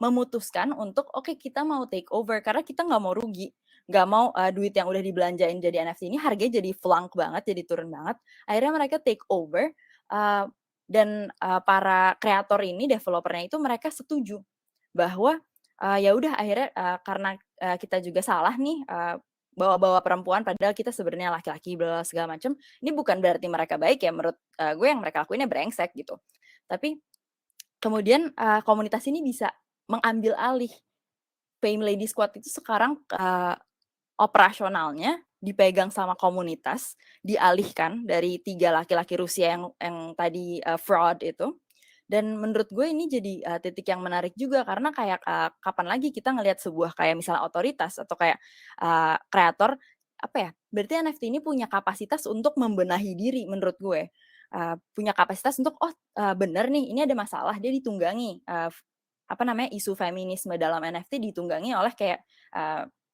memutuskan untuk oke kita mau take over karena kita nggak mau rugi, nggak mau duit yang udah dibelanjain jadi NFT ini harganya jadi flunk banget, jadi turun banget. Akhirnya mereka take over dan para kreator ini, developernya itu mereka setuju bahwa ya udah akhirnya karena kita juga salah nih bawa-bawa perempuan padahal kita sebenarnya laki-laki segala macam. Ini bukan berarti mereka baik ya, menurut gue yang mereka lakuinnya brengsek gitu. Tapi kemudian komunitas ini bisa mengambil alih. Fame Lady Squad itu sekarang operasionalnya dipegang sama komunitas, dialihkan dari 3 laki-laki Rusia yang tadi fraud itu. Dan menurut gue ini jadi titik yang menarik juga karena kayak kapan lagi kita ngelihat sebuah kayak misalnya otoritas atau kayak kreator apa ya? Berarti NFT ini punya kapasitas untuk membenahi diri menurut gue. punya kapasitas untuk bener nih ini ada masalah dia ditunggangi, isu feminisme dalam NFT ditunggangi oleh kayak,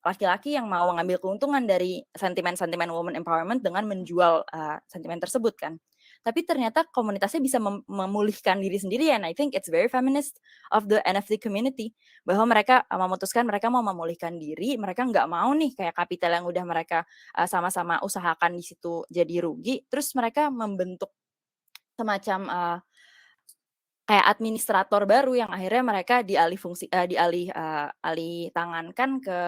laki-laki yang mau mengambil keuntungan dari sentimen-sentimen woman empowerment dengan menjual, sentimen tersebut kan. Tapi ternyata komunitasnya bisa memulihkan diri sendiri and I think it's very feminist of the NFT community, bahwa mereka, memutuskan mereka mau memulihkan diri, mereka nggak mau nih kayak kapital yang udah mereka, sama-sama usahakan di situ jadi rugi, terus mereka membentuk semacam, kayak administrator baru yang akhirnya mereka alih tangankan ke,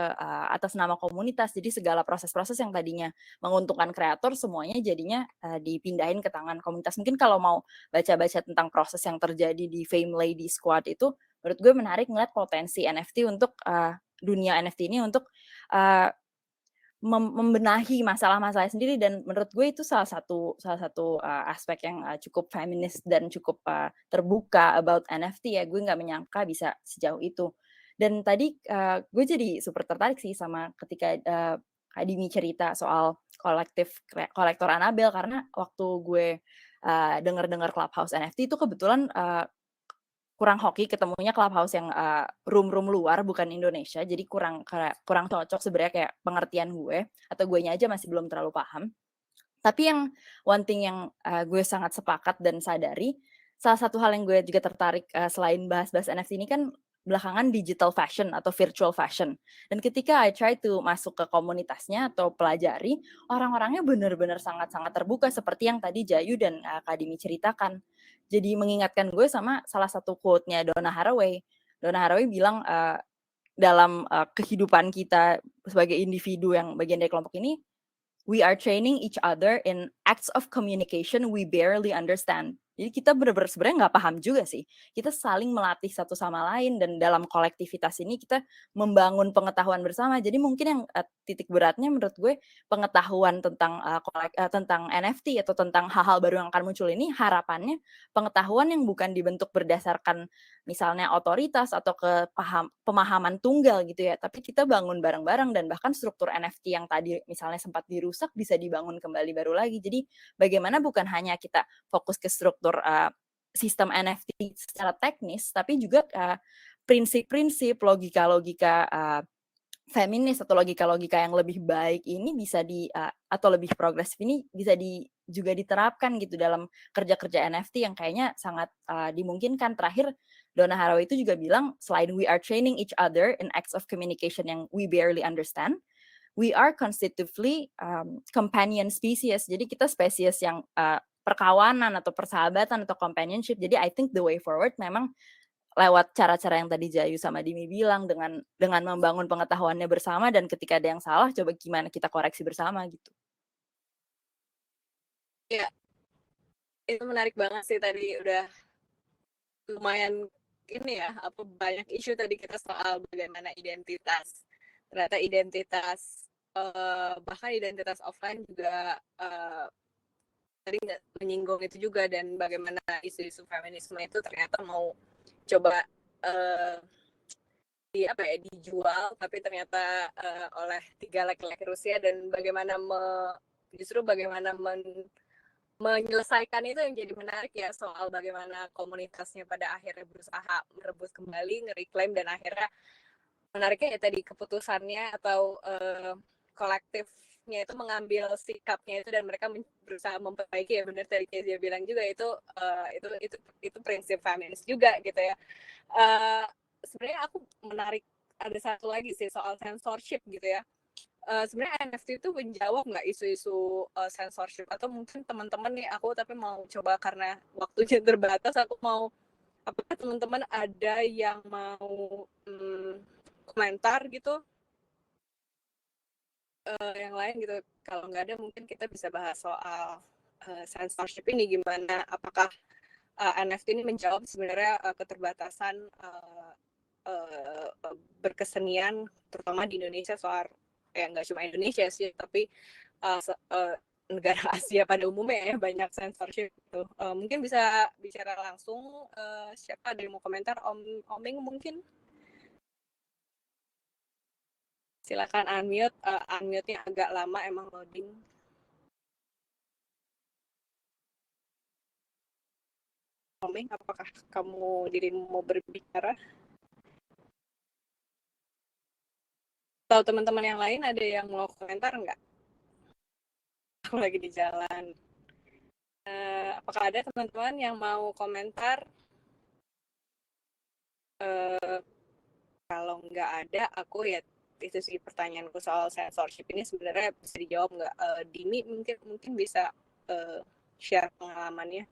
atas nama komunitas. Jadi segala proses-proses yang tadinya menguntungkan kreator semuanya jadinya, dipindahin ke tangan komunitas. Mungkin kalau mau baca-baca tentang proses yang terjadi di Fame Lady Squad itu, menurut gue menarik ngeliat potensi NFT untuk, dunia NFT ini untuk, eee membenahi masalah-masalah sendiri dan menurut gue itu salah satu, aspek yang, cukup feminis dan cukup, terbuka about NFT ya, gue nggak menyangka bisa sejauh itu. Dan tadi, gue jadi super tertarik sih sama ketika, Kak Dini cerita soal kolektor Annabelle karena waktu gue, denger Clubhouse NFT itu kebetulan, kurang hoki ketemunya Clubhouse yang, room-room luar bukan Indonesia, jadi kurang cocok sebenarnya kayak pengertian gue, atau guenya aja masih belum terlalu paham. Tapi yang one thing yang, gue sangat sepakat dan sadari, salah satu hal yang gue juga tertarik, selain bahas-bahas NFT ini kan belakangan digital fashion atau virtual fashion. Dan ketika I try to masuk ke komunitasnya atau pelajari, orang-orangnya benar-benar sangat-sangat terbuka seperti yang tadi Jayu dan, Kak Dini ceritakan. Jadi mengingatkan gue sama salah satu quote-nya Donna Haraway. Donna Haraway bilang, dalam, kehidupan kita sebagai individu yang bagian dari kelompok ini, we are training each other in acts of communication we barely understand. Jadi kita benar-benar sebenarnya nggak paham juga sih. Kita saling melatih satu sama lain dan dalam kolektivitas ini kita membangun pengetahuan bersama. Jadi mungkin yang, titik beratnya menurut gue pengetahuan tentang, tentang NFT atau tentang hal-hal baru yang akan muncul ini harapannya pengetahuan yang bukan dibentuk berdasarkan misalnya otoritas atau pemahaman tunggal gitu ya, tapi kita bangun bareng-bareng dan bahkan struktur NFT yang tadi misalnya sempat dirusak bisa dibangun kembali baru lagi. Jadi bagaimana bukan hanya kita fokus ke struktur, sistem NFT secara teknis, tapi juga, prinsip-prinsip, logika-logika, feminis atau logika-logika yang lebih baik ini bisa atau lebih progresif ini bisa juga diterapkan gitu dalam kerja-kerja NFT yang kayaknya sangat, dimungkinkan. Terakhir Donna Haraway itu juga bilang, selain we are training each other in acts of communication yang we barely understand, we are constitutively, companion species. Jadi kita spesies yang, perkawanan atau persahabatan atau companionship. Jadi I think the way forward memang lewat cara-cara yang tadi Jayu sama Dimi bilang dengan membangun pengetahuannya bersama dan ketika ada yang salah coba gimana kita koreksi bersama gitu. Ya, itu menarik banget sih tadi udah lumayan ini ya, banyak isu tadi kita soal bagaimana identitas. Ternyata identitas bahkan identitas offline juga tadi nggak menyinggung itu juga dan bagaimana isu-isu feminisme itu ternyata mau coba dijual tapi ternyata oleh 3 laki-laki Rusia dan bagaimana menyelesaikan itu yang jadi menarik ya soal bagaimana komunitasnya pada akhirnya berusaha merebus kembali, nge-reclaim dan akhirnya menariknya ya tadi keputusannya atau kolektifnya itu mengambil sikapnya itu dan mereka berusaha memperbaiki ya benar tadi Kezia bilang juga itu prinsip feminis juga gitu ya. Sebenarnya aku menarik ada satu lagi sih soal censorship gitu ya. Sebenarnya NFT itu menjawab nggak isu-isu censorship atau mungkin teman-teman nih aku tapi mau coba karena waktunya terbatas aku mau apakah teman-teman ada yang mau komentar gitu yang lain gitu kalau nggak ada mungkin kita bisa bahas soal censorship ini gimana apakah NFT ini menjawab sebenarnya keterbatasan berkesenian terutama di Indonesia soal nggak cuma Indonesia sih tapi negara Asia pada umumnya ya banyak censorship gitu. Mungkin bisa bicara langsung siapa ada yang mau komentar Oming mungkin silakan unmute unmute-nya agak lama emang loading. Komeng, apakah dirimu mau berbicara? Atau teman-teman yang lain ada yang mau komentar nggak? Aku lagi di jalan. Apakah ada teman-teman yang mau komentar? Kalau nggak ada, aku ya itu sih pertanyaanku soal censorship ini sebenarnya bisa dijawab nggak? Dini mungkin bisa share pengalamannya.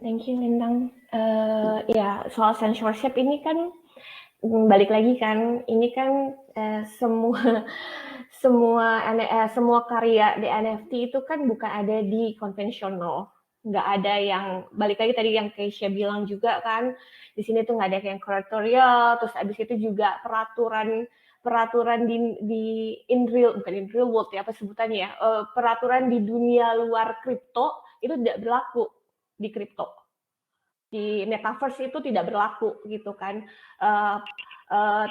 Thank you Lintang. Ya soal censorship ini kan balik lagi kan, ini kan semua karya di NFT itu kan bukan ada di konvensional, nggak ada yang balik lagi tadi yang Keisha bilang juga kan, di sini tuh nggak ada yang kuratorial, terus abis itu juga peraturan di bukan in real world ya apa sebutannya ya, peraturan di dunia luar kripto itu tidak berlaku di kripto, di metaverse itu tidak berlaku gitu kan,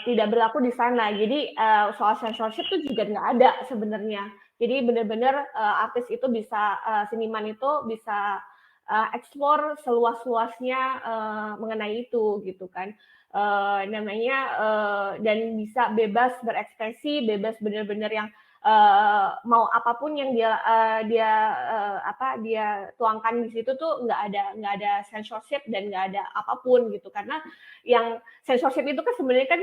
tidak berlaku di sana. Jadi soal censorship itu juga nggak ada sebenarnya. Jadi benar-benar artis itu bisa, seniman itu bisa eksplor seluas-luasnya mengenai itu gitu kan. Dan bisa bebas berekspresi, bebas benar-benar yang mau apapun yang dia tuangkan di situ tuh nggak ada censorship dan nggak ada apapun gitu, karena yang censorship itu kan sebenarnya kan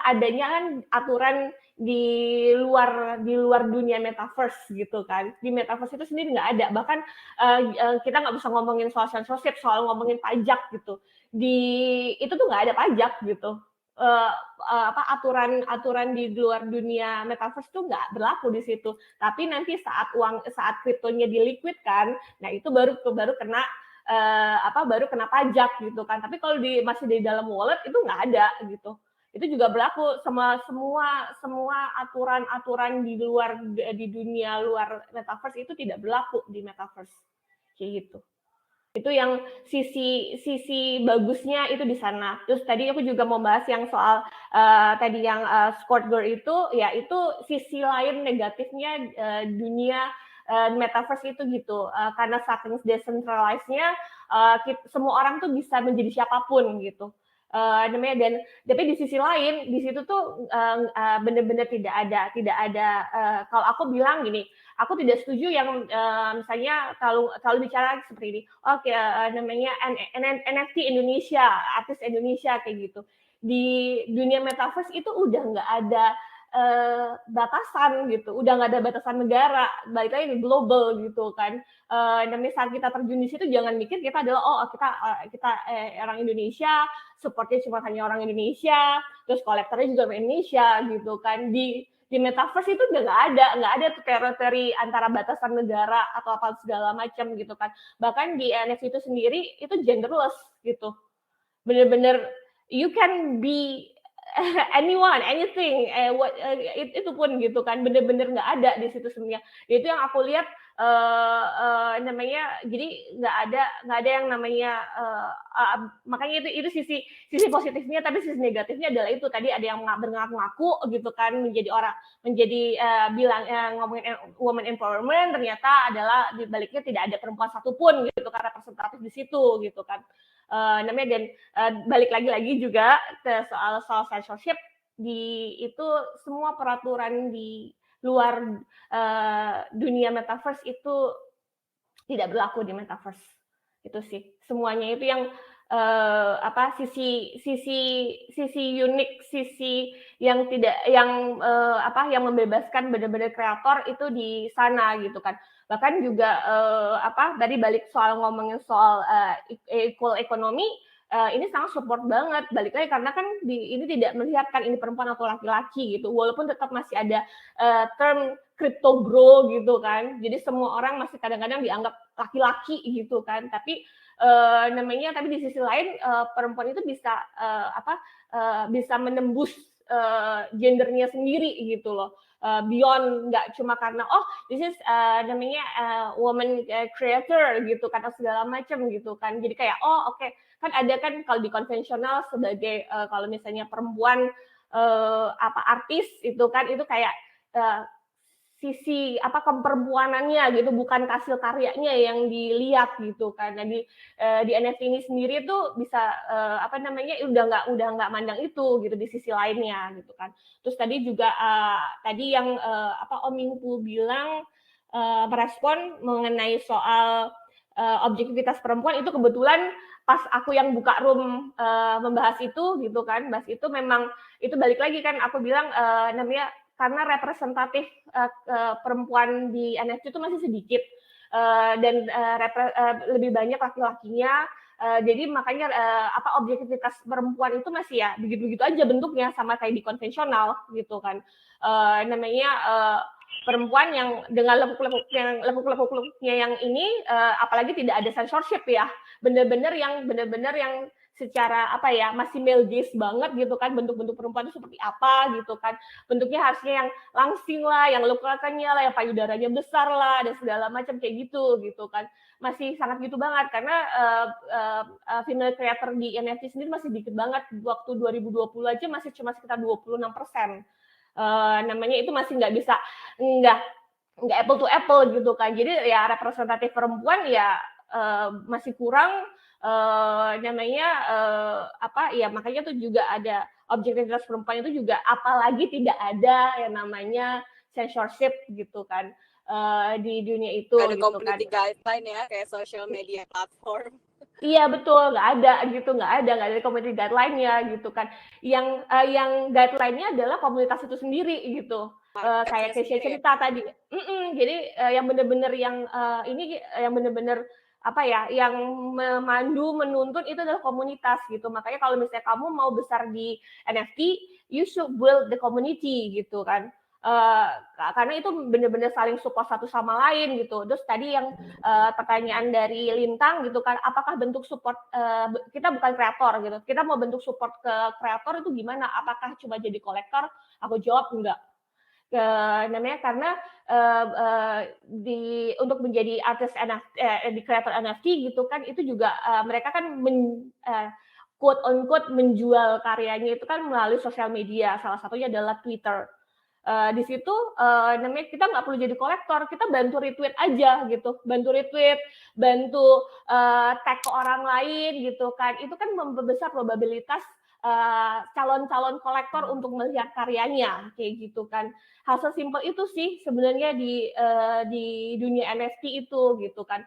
adanya kan aturan di luar dunia metaverse gitu kan. Di metaverse itu sendiri nggak ada, bahkan kita nggak bisa ngomongin soal censorship, soal ngomongin pajak gitu, itu tuh nggak ada pajak gitu. Aturan di luar dunia metaverse itu nggak berlaku di situ. Tapi nanti saat kriptonya diliquidkan, nah itu baru kena baru kena pajak gitu kan. Tapi kalau masih di dalam wallet itu nggak ada gitu. Itu juga berlaku semua aturan di dunia luar metaverse itu tidak berlaku di metaverse kayak gitu. Itu yang sisi bagusnya itu di sana. Terus tadi aku juga mau bahas yang soal tadi yang Squad Girl itu, ya itu sisi lain negatifnya dunia metaverse itu gitu. Karena saking decentralized-nya, semua orang tuh bisa menjadi siapapun gitu. Dan tapi di sisi lain di situ tuh benar-benar tidak ada kalau aku bilang gini, aku tidak setuju yang misalnya kalau bicara seperti ini, oke, namanya NFT Indonesia, artis Indonesia kayak gitu. Di dunia metaverse itu udah nggak ada batasan gitu, udah nggak ada batasan negara, balik lagi global gitu kan. Namanya saat kita terjun di situ jangan mikir kita adalah kita orang Indonesia, supportnya cuma hanya orang Indonesia, terus kolektornya juga orang Indonesia gitu kan. Di metaverse itu udah nggak ada tuh teritori antara batasan negara atau apa segala macam gitu kan. Bahkan di NFT itu sendiri itu genderless gitu, bener-bener you can be anyone, anything, itu pun gitu kan, bener-bener nggak ada di situ sebenarnya. Itu yang aku lihat namanya, jadi nggak ada yang namanya makanya itu sisi positifnya, tapi sisi negatifnya adalah itu tadi ada yang mengaku gitu kan menjadi bilang ngomongin woman empowerment, ternyata adalah di baliknya tidak ada perempuan satupun gitu karena representatif di situ gitu kan. Namanya dan balik lagi juga ke soal censorship, itu semua peraturan di luar dunia metaverse itu tidak berlaku di metaverse. Itu sih semuanya itu yang sisi unik, sisi yang yang membebaskan benar-benar kreator itu di sana gitu kan. Bahkan juga tadi balik soal ngomongin soal equal economy, ini sangat support banget, balik lagi karena kan ini tidak melihatkan ini perempuan atau laki-laki gitu, walaupun tetap masih ada term crypto bro gitu kan, jadi semua orang masih kadang-kadang dianggap laki-laki gitu kan, tapi tapi di sisi lain perempuan itu bisa bisa menembus gendernya sendiri gitu loh, beyond nggak cuma karena this is woman creator gitu kan atau segala macam gitu kan, jadi kayak oke. Kan ada kan kalau di konvensional sebagai kalau misalnya perempuan artis itu kan itu kayak sisi apa keperempuanannya gitu, bukan hasil karyanya yang dilihat gitu kan. Nah di NFT ini sendiri tuh bisa apa namanya udah nggak mandang itu gitu di sisi lainnya gitu kan. Terus tadi juga tadi yang apa Om Minggu bilang merespon mengenai soal objektivitas perempuan itu kebetulan pas aku yang buka room membahas itu gitu kan, bahas itu memang itu balik lagi kan aku bilang namanya karena representatif perempuan di NFT itu masih sedikit dan lebih banyak laki-lakinya. Jadi makanya apa objektivitas perempuan itu masih ya begitu-begitu aja bentuknya sama kayak di konvensional gitu kan. Namanya perempuan yang dengan lekuk-lekuknya yang ini apalagi tidak ada censorship ya. Benar-benar yang secara apa ya masih male gaze banget gitu kan, bentuk-bentuk perempuan itu seperti apa gitu kan, bentuknya harusnya yang langsing lah, yang lekukannya lah, yang payudaranya besar lah dan segala macam kayak gitu kan, masih sangat gitu banget karena female creator di NFT sendiri masih dikit banget. Waktu 2020 aja masih cuma sekitar 26%. Namanya itu masih nggak apple to apple gitu kan, jadi ya representatif perempuan ya masih kurang. Namanya apa ya makanya tuh juga ada objektivitas perempuan itu juga apalagi tidak ada yang namanya censorship gitu kan di dunia itu ada gitu kan. community guideline ya kayak social media platform. Iya betul, nggak ada community guideline-nya gitu kan. Yang guideline-nya adalah komunitas itu sendiri gitu. Kayak Keisha cerita tadi. Jadi yang benar-benar yang ini yang benar-benar apa ya, yang memandu, menuntun itu adalah komunitas gitu. Makanya kalau misalnya kamu mau besar di NFT, you should build the community gitu kan. Karena itu benar-benar saling support satu sama lain gitu. Terus tadi yang pertanyaan dari Lintang gitu kan, apakah bentuk support kita bukan kreator gitu, kita mau bentuk support ke kreator itu gimana? Apakah cuma jadi kolektor? Aku jawab enggak. Namanya karena untuk menjadi artis NFT, di kreator NFT gitu kan, itu juga mereka kan quote on quote menjual karyanya itu kan melalui sosial media, salah satunya adalah Twitter. Di situ namanya kita nggak perlu jadi kolektor, kita bantu retweet aja gitu, bantu tag ke orang lain gitu kan, itu kan membesar probabilitas calon-calon kolektor untuk melihat karyanya kayak gitu kan. Hal sesimpel itu sih sebenarnya di dunia NFT itu gitu kan.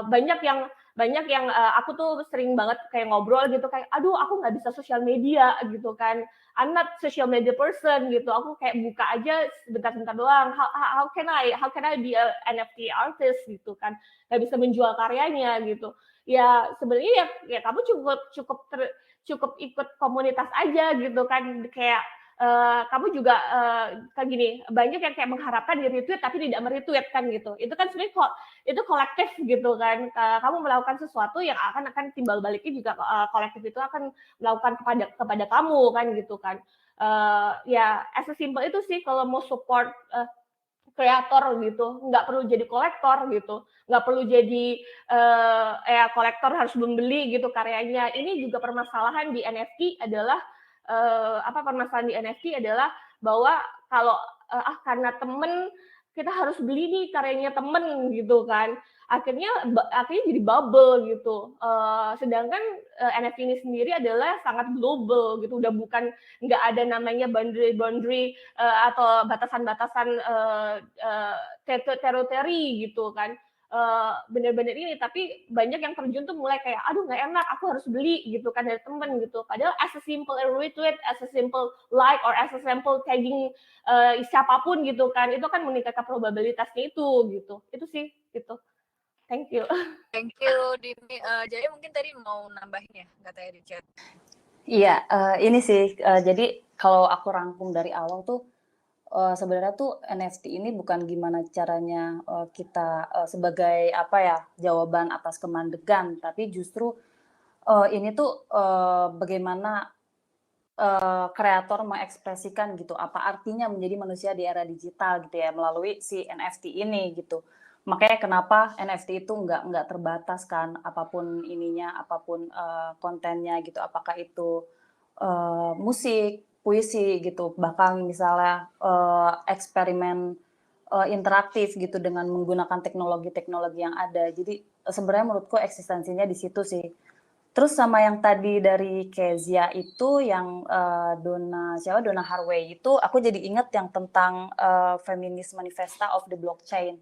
Banyak yang aku tuh sering banget kayak ngobrol gitu kayak aduh aku nggak bisa sosial media gitu kan, I'm not social media person gitu. Aku kayak buka aja sebentar-sebentar doang. How can I be a NFT artist gitu kan? Gak bisa menjual karyanya gitu. Ya sebenarnya ya kamu cukup ikut komunitas aja gitu kan. Kayak kamu juga kayak gini, banyak yang kayak mengharapkan di retweet tapi tidak meretweet kan gitu. Itu kan sebenarnya kok itu kolektif gitu kan. Kamu melakukan sesuatu yang akan timbal baliknya juga kolektif itu akan melakukan kepada kamu kan gitu kan. Ya as a simple itu sih kalau mau support kreator gitu, nggak perlu jadi kolektor gitu, nggak perlu jadi kolektor harus membeli gitu karyanya. Ini juga permasalahan di NFT adalah permasalahan di NFT adalah bahwa kalau karena temen kita harus beli nih karyanya temen gitu kan, akhirnya jadi bubble gitu. Sedangkan NFT ini sendiri adalah sangat global gitu, udah bukan nggak ada namanya boundary atau batasan-batasan teritori gitu kan. Bener-bener ini, tapi banyak yang terjun tuh mulai kayak aduh nggak enak, aku harus beli gitu kan dari temen gitu. Padahal as a simple retweet, as a simple like, or as a simple tagging siapapun gitu kan, itu kan meningkatkan probabilitasnya itu gitu. Itu sih gitu. Thank you. Thank you, Dini. Jadi mungkin tadi mau nambahin ya, katanya di chat. Iya, ini sih, jadi kalau aku rangkum dari awal tuh, sebenarnya tuh NFT ini bukan gimana caranya kita sebagai apa ya, jawaban atas kemandegan, tapi justru ini tuh bagaimana kreator mengekspresikan gitu, apa artinya menjadi manusia di era digital gitu ya, melalui si NFT ini gitu. Makanya kenapa NFT itu nggak terbatas kan, apapun ininya, apapun kontennya gitu, apakah itu musik, puisi gitu, bahkan misalnya eksperimen interaktif gitu dengan menggunakan teknologi-teknologi yang ada. Jadi sebenarnya menurutku eksistensinya di situ sih. Terus sama yang tadi dari Kezia itu yang Donna Haraway itu aku jadi ingat yang tentang Feminist Manifesta of the Blockchain.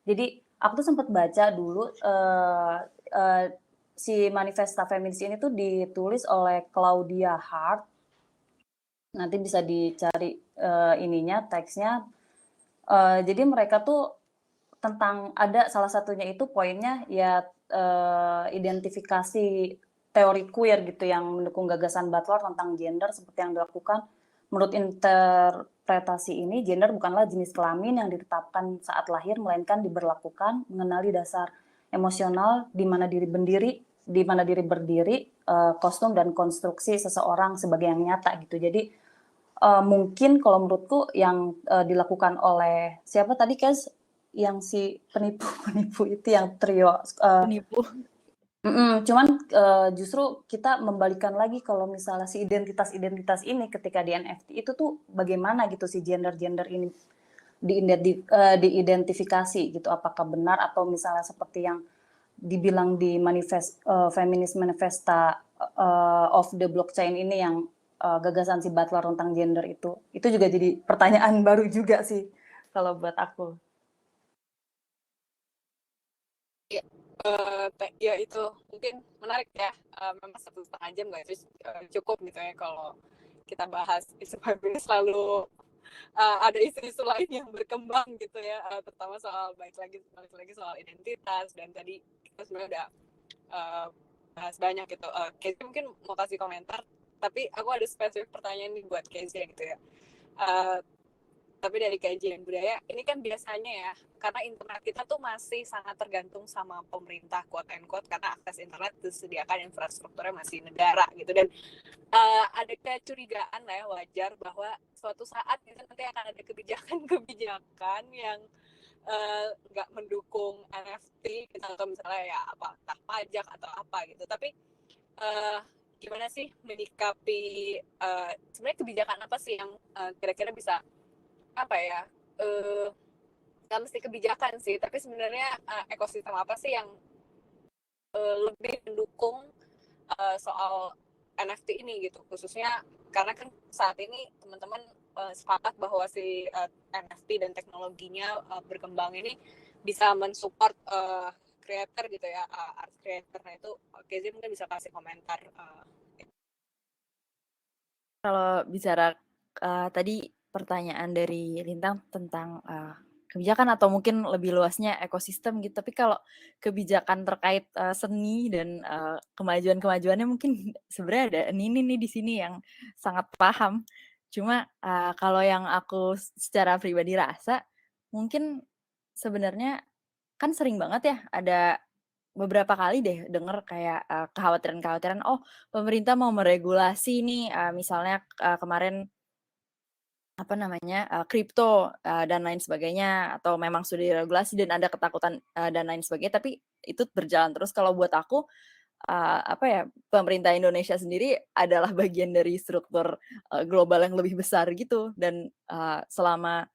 Jadi aku tuh sempat baca dulu si manifesta feminis ini tuh ditulis oleh Claudia Hart. Nanti bisa dicari ininya teksnya. Jadi mereka tuh tentang ada salah satunya itu poinnya ya identifikasi teori queer gitu yang mendukung gagasan Butler tentang gender seperti yang dilakukan. Menurut interpretasi ini, gender bukanlah jenis kelamin yang ditetapkan saat lahir, melainkan diberlakukan mengenali dasar emosional di mana diri berdiri, kostum dan konstruksi seseorang sebagai yang nyata gitu. Jadi mungkin kalau menurutku yang dilakukan oleh siapa tadi Kes yang si penipu itu yang trio Penipu. cuman justru kita membalikan lagi kalau misalnya si identitas ini ketika di NFT itu tuh bagaimana gitu si gender ini diidentifikasi gitu, apakah benar atau misalnya seperti yang dibilang di Feminist Manifesta of the Blockchain ini yang gagasan si Butler tentang gender itu juga jadi pertanyaan baru juga sih kalau buat aku. Ya itu mungkin menarik ya, memang 1,5 jam nggak itu cukup gitu ya kalau kita bahas isu feminis, lalu ada isu-isu lain yang berkembang gitu ya, terutama soal balik lagi soal identitas, dan tadi kita sebenarnya udah bahas banyak gitu. Kezia mungkin mau kasih komentar, tapi aku ada spesifik pertanyaan nih buat Kezia gitu ya. Tapi dari kajian budaya ini kan biasanya ya, karena internet kita tuh masih sangat tergantung sama pemerintah quote and quote, karena akses internet disediakan infrastrukturnya masih negara gitu, dan ada kecurigaan lah ya, wajar bahwa suatu saat gitu nanti akan ada kebijakan yang nggak mendukung NFT gitu, atau misalnya ya apa entah pajak atau apa gitu. Tapi gimana sih menyikapi sebenarnya kebijakan apa sih yang kira-kira bisa apa ya, nggak mesti kebijakan sih, tapi sebenarnya ekosistem apa sih yang lebih mendukung soal NFT ini gitu, khususnya karena kan saat ini teman-teman sepakat bahwa si NFT dan teknologinya berkembang ini bisa mensupport creator gitu ya, art creator. Nah itu Kezia mungkin bisa kasih komentar. Kalau bicara tadi pertanyaan dari Lintang tentang kebijakan atau mungkin lebih luasnya ekosistem gitu, tapi kalau kebijakan terkait seni dan kemajuan-kemajuannya mungkin sebenarnya ada Nini nih di sini yang sangat paham. Cuma kalau yang aku secara pribadi rasa mungkin sebenarnya kan sering banget ya ada beberapa kali deh denger kayak kekhawatiran-kekhawatiran, oh pemerintah mau meregulasi nih misalnya kemarin apa namanya, kripto, dan lain sebagainya, atau memang sudah diregulasi dan ada ketakutan, dan lain sebagainya, tapi itu berjalan terus. Kalau buat aku, apa ya, pemerintah Indonesia sendiri adalah bagian dari struktur, global yang lebih besar gitu, dan selama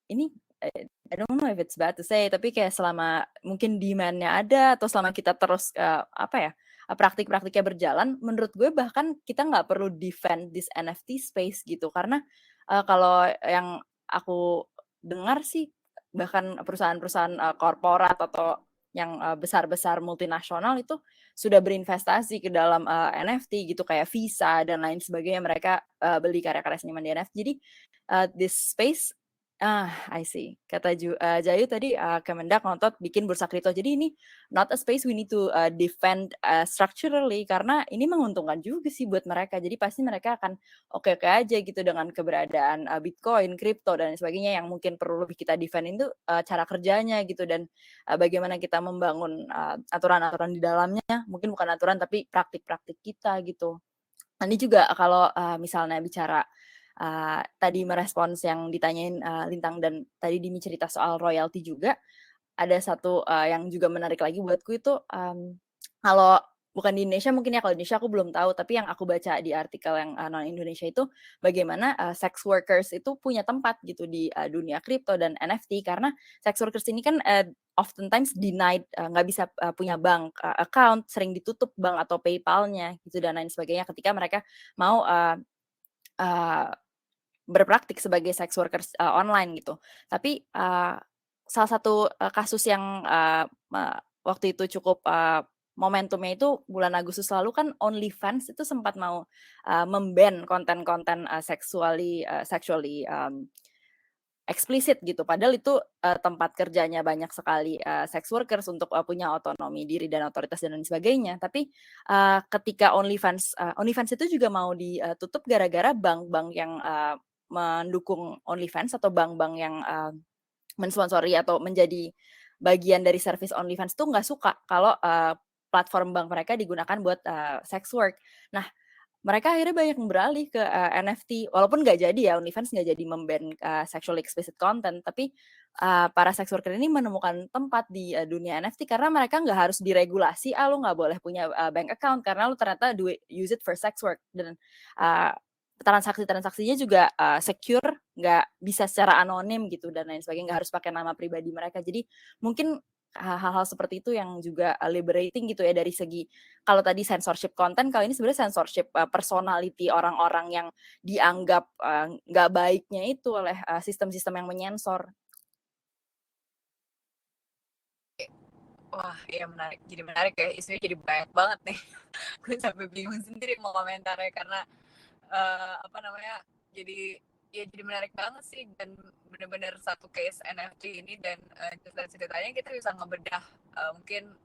ini, I don't know if it's bad to say, tapi kayak selama mungkin demand-nya ada atau selama kita terus, apa ya, praktik-praktiknya berjalan, menurut gue bahkan kita nggak perlu defend this NFT space gitu. Karena, kalau yang aku dengar sih, bahkan perusahaan-perusahaan, korporat atau yang, besar-besar multinasional itu sudah berinvestasi ke dalam, NFT gitu, kayak Visa dan lain sebagainya. Mereka, beli karya-karya seniman di NFT. Jadi, this space I see. Kata Jayu tadi, Kemendak ngotot bikin bursa kripto. Jadi ini not a space we need to, defend, structurally, karena ini menguntungkan juga sih buat mereka. Jadi pasti mereka akan oke-oke aja gitu dengan keberadaan, Bitcoin, kripto, dan lain sebagainya. Yang mungkin perlu lebih kita defend itu, cara kerjanya gitu, dan, bagaimana kita membangun, aturan-aturan di dalamnya. Mungkin bukan aturan, tapi praktik-praktik kita gitu. Ini juga kalau, misalnya bicara tadi merespons yang ditanyain Lintang, dan tadi Dimi cerita soal royalti juga, ada satu yang juga menarik lagi buatku itu, kalau bukan di Indonesia mungkin ya, kalau di Indonesia aku belum tahu, tapi yang aku baca di artikel yang non Indonesia itu bagaimana sex workers itu punya tempat gitu di dunia kripto dan NFT, karena sex workers ini kan oftentimes denied, nggak bisa punya bank account, sering ditutup bank atau PayPal-nya gitu dan lain sebagainya ketika mereka mau berpraktik sebagai sex workers online gitu. Tapi salah satu kasus yang waktu itu cukup momentumnya itu bulan Agustus lalu kan OnlyFans itu sempat mau mem-ban konten-konten sexually eksplisit gitu. Padahal itu tempat kerjanya banyak sekali sex workers untuk punya otonomi diri dan otoritas dan lain sebagainya. Tapi ketika OnlyFans itu juga mau ditutup gara-gara bank-bank yang mendukung OnlyFans atau bank-bank yang mensponsori atau menjadi bagian dari service OnlyFans tuh nggak suka kalau platform bank mereka digunakan buat sex work. Nah, mereka akhirnya banyak yang beralih ke NFT, walaupun nggak jadi ya, OnlyFans nggak jadi mem-ban sexually explicit content, tapi para sex worker ini menemukan tempat di dunia NFT karena mereka nggak harus diregulasi, lu nggak boleh punya bank account karena lu ternyata use it for sex work, dan transaksinya juga secure, nggak bisa secara anonim gitu dan lain sebagainya, nggak harus pakai nama pribadi mereka. Jadi mungkin hal-hal seperti itu yang juga liberating gitu ya dari segi, kalau tadi censorship konten, kalau ini sebenarnya censorship personality orang-orang yang dianggap nggak baiknya itu oleh sistem-sistem yang menyensor. Wah, iya menarik. Jadi menarik ya, isunya jadi banyak banget nih. Gue sampai bingung sendiri mau komentarnya karena apa namanya, jadi menarik banget sih, dan benar-benar satu case NFT ini, dan ceritanya kita bisa ngebedah mungkin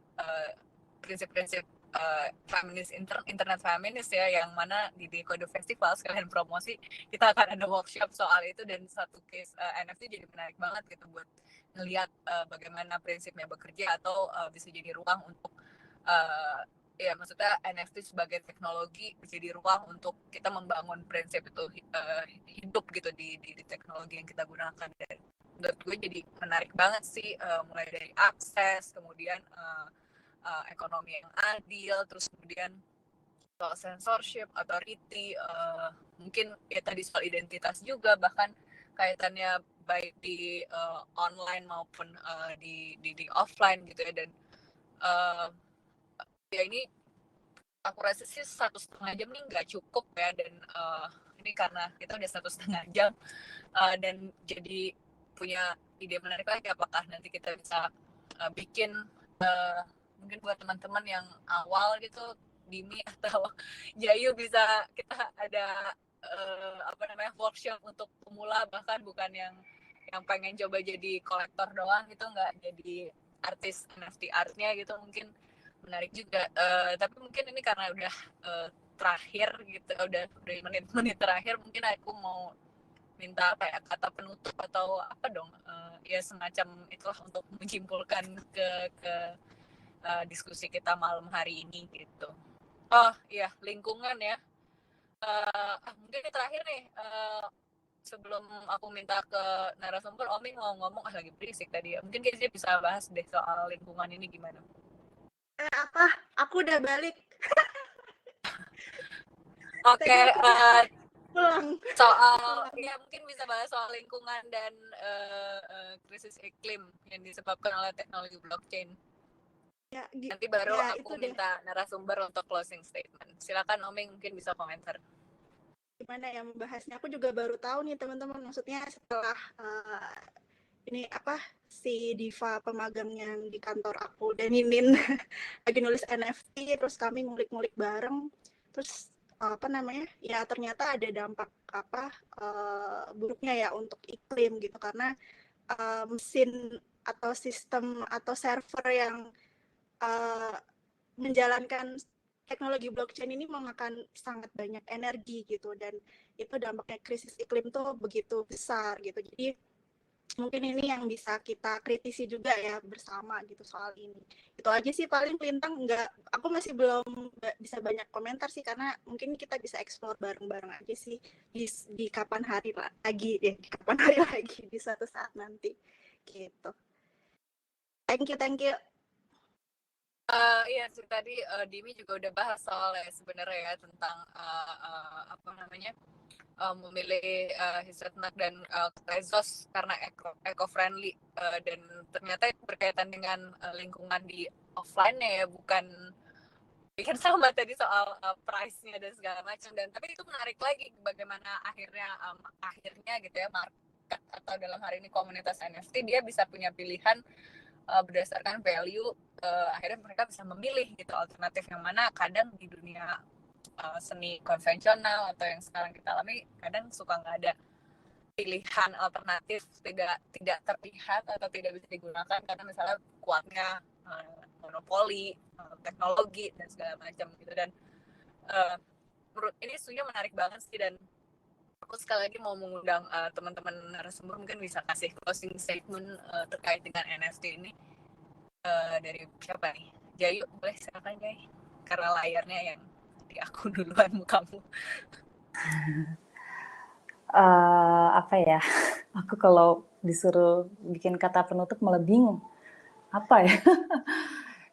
prinsip-prinsip feminis internet feminis ya, yang mana di Kode Festival sekalian promosi kita akan ada workshop soal itu, dan satu case NFT jadi menarik banget gitu buat ngelihat bagaimana prinsipnya bekerja, atau bisa jadi ruang untuk ya maksudnya NFT sebagai teknologi jadi ruang untuk kita membangun prinsip itu hidup gitu di teknologi yang kita gunakan. Dan menurut gue jadi menarik banget sih, mulai dari akses, kemudian ekonomi yang adil, terus kemudian soal censorship, authority, mungkin ya tadi soal identitas juga, bahkan kaitannya baik di online maupun di offline gitu ya. Dan ya ini aku rasa sih 1,5 jam nih nggak cukup ya, dan ini karena kita udah 1,5 jam dan jadi punya ide menarik lagi, apakah nanti kita bisa bikin mungkin buat teman-teman yang awal gitu, Dimi atau Jayu, bisa kita ada workshop untuk pemula, bahkan bukan yang pengen coba jadi kolektor doang gitu, nggak jadi artis NFT artnya gitu, mungkin menarik juga. Tapi mungkin ini karena udah terakhir gitu, udah menit terakhir, mungkin aku mau minta kayak kata penutup atau apa dong, ya semacam itulah untuk menyimpulkan ke diskusi kita malam hari ini gitu. Oh iya, lingkungan ya. Mungkin terakhir nih, sebelum aku minta ke narasumber, Omi mau ngomong, lagi berisik tadi ya, mungkin kita bisa bahas deh soal lingkungan ini gimana. Aku udah balik. Oke, pulang. Soal ya mungkin bisa bahas soal lingkungan dan krisis iklim yang disebabkan oleh teknologi blockchain. Ya, Nanti baru ya, aku minta narasumber untuk closing statement. Silakan Oming, mungkin bisa komentar. Gimana ya membahasnya? Aku juga baru tahu nih teman-teman. Maksudnya setelah ini si Diva pemagang yang di kantor aku dan Ninin lagi nulis NFT, terus kami ngulik-ngulik bareng, terus ya ternyata ada dampak buruknya ya untuk iklim gitu, karena mesin atau sistem atau server yang menjalankan teknologi blockchain ini memakan sangat banyak energi gitu, dan itu dampaknya krisis iklim tuh begitu besar gitu. Jadi mungkin ini yang bisa kita kritisi juga ya bersama gitu soal ini. Itu aja sih paling, Lintang. Aku masih belum bisa banyak komentar sih, karena mungkin kita bisa explore bareng-bareng aja sih di kapan hari lagi di suatu saat nanti gitu. Thank you. Iya sih tadi Dimi juga udah bahas soalnya sebenarnya ya tentang apa namanya memilih Hisatnak dan Tezos karena eco friendly dan ternyata berkaitan dengan lingkungan di offline ya bukan bikin sama tadi soal price-nya dan segala macam dan tapi itu menarik lagi bagaimana akhirnya gitu ya market atau dalam hari ini komunitas NFT dia bisa punya pilihan berdasarkan value akhirnya mereka bisa memilih gitu alternatif yang mana kadang di dunia seni konvensional atau yang sekarang kita alami kadang suka nggak ada pilihan alternatif tidak terlihat atau tidak bisa digunakan karena misalnya kuatnya monopoli teknologi dan segala macam gitu dan menurut ini isunya menarik banget sih dan aku sekali lagi mau mengundang teman-teman narasumber mungkin bisa kasih closing statement terkait dengan NFT ini dari siapa nih? Jayu, boleh silakan Jay. Karena layarnya yang di aku duluan kamu. Apa ya? Aku kalau disuruh bikin kata penutup malah bingung. Apa ya?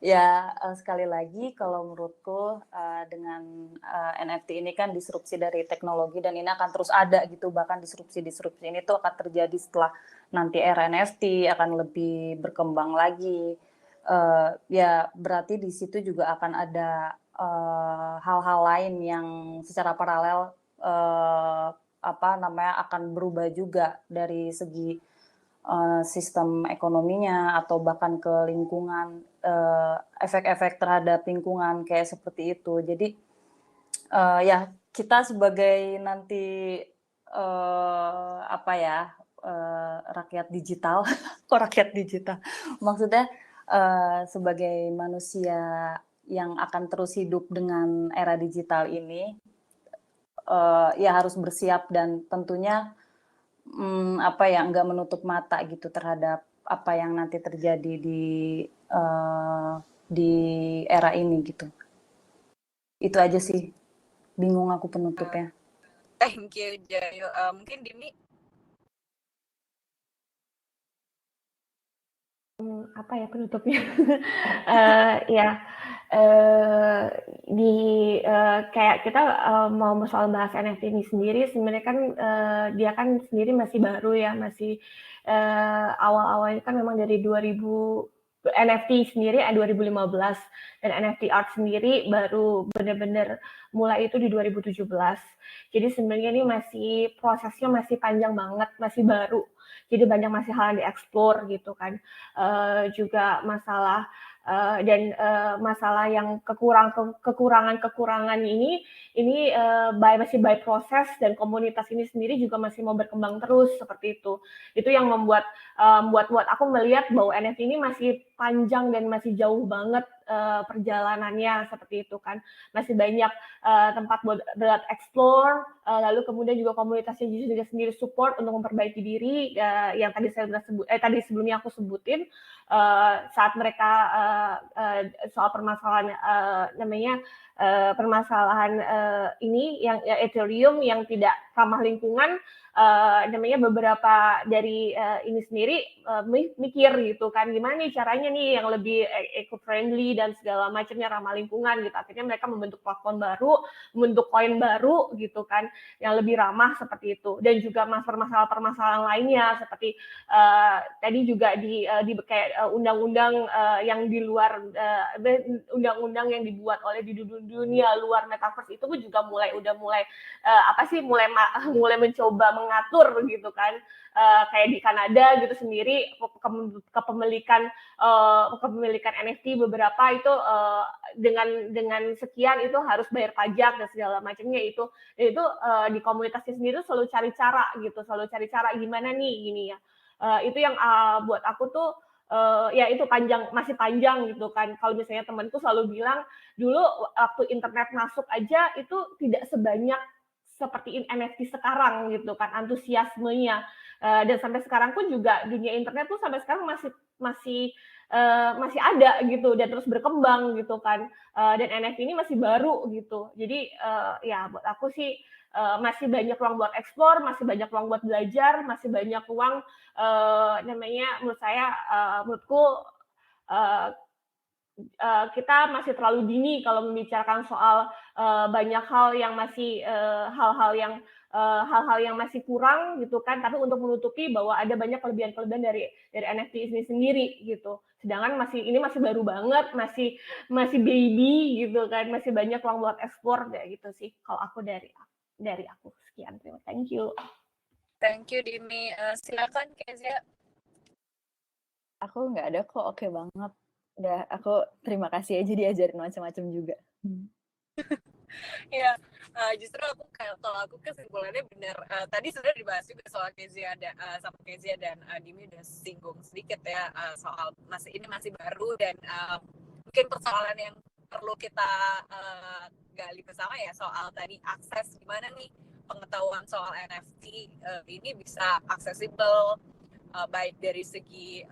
Ya sekali lagi kalau menurutku dengan NFT ini kan disrupsi dari teknologi dan ini akan terus ada gitu, bahkan disrupsi ini tuh akan terjadi setelah nanti era NFT akan lebih berkembang lagi. Ya berarti di situ juga akan ada hal-hal lain yang secara paralel akan berubah juga dari segi sistem ekonominya atau bahkan ke lingkungan, efek-efek terhadap lingkungan kayak seperti itu. Jadi ya kita sebagai nanti rakyat digital, kok rakyat digital? Maksudnya sebagai manusia yang akan terus hidup dengan era digital ini, ya harus bersiap dan tentunya nggak menutup mata gitu terhadap apa yang nanti terjadi di era ini gitu. Itu aja sih. Bingung aku penutupnya. Thank you Jayu. Mungkin Dimi apa ya penutupnya? Ya kayak kita mau soal bahas NFT ini sendiri sebenarnya kan dia kan sendiri masih baru ya, masih awal-awalnya kan memang dari 2000 NFT sendiri 2015 dan NFT art sendiri baru benar-benar mulai itu di 2017. Jadi sebenarnya ini prosesnya masih panjang banget, masih baru. Jadi banyak masih hal yang dieksplor gitu kan. Juga masalah masalah yang kekurangan ini masih by proses dan komunitas ini sendiri juga masih mau berkembang terus seperti itu. Itu yang membuat buat aku melihat bahwa NFT ini masih panjang dan masih jauh banget perjalanannya seperti itu kan. Masih banyak tempat buat explore, lalu kemudian juga komunitasnya juga sendiri support untuk memperbaiki diri yang tadi sebelumnya aku sebutin saat mereka soal permasalahan permasalahan ini yang Ethereum yang tidak ramah lingkungan beberapa dari ini sendiri mikir gitu kan gimana nih caranya nih yang lebih eco friendly dan segala macamnya ramah lingkungan gitu akhirnya mereka membentuk platform baru membentuk koin baru gitu kan yang lebih ramah seperti itu dan juga permasalahan lainnya seperti tadi juga di kayak undang-undang yang di luar undang-undang yang dibuat oleh di dunia luar metaverse itu pun juga mulai mulai mencoba mengatur gitu kan kayak di Kanada gitu sendiri kepemilikan NFT beberapa itu dengan sekian itu harus bayar pajak dan segala macamnya itu di komunitasnya sendiri selalu cari cara gimana nih gini ya itu yang buat aku tuh ya itu masih panjang gitu kan kalau misalnya temanku selalu bilang dulu waktu internet masuk aja itu tidak sebanyak seperti NFT sekarang gitu kan antusiasmenya dan sampai sekarang pun juga dunia internet tuh sampai sekarang masih ada gitu dan terus berkembang gitu kan dan NFT ini masih baru gitu jadi ya buat aku sih masih banyak ruang buat eksplor masih banyak ruang buat belajar masih banyak ruang menurutku kita masih terlalu dini kalau membicarakan soal banyak hal yang masih hal-hal yang masih kurang gitu kan, tapi untuk menutupi bahwa ada banyak kelebihan-kelebihan dari NFT ini sendiri gitu. Sedangkan ini masih baru banget, masih baby gitu kan, masih banyak ruang buat ekspor kayak gitu sih. Kalau aku dari aku sekian, thank you. Thank you Dini. Silakan Kezia. Aku nggak ada kok, oke banget. Udah, aku terima kasih aja diajarin macam-macam juga. Ya, justru kalau aku kesimpulannya benar. Tadi sudah dibahas juga soal Kezia sama Kezia dan Dimi udah singgung sedikit ya soal ini masih baru dan mungkin persoalan yang perlu kita gali bersama ya soal tadi akses gimana nih pengetahuan soal NFT ini bisa aksesibel baik dari segi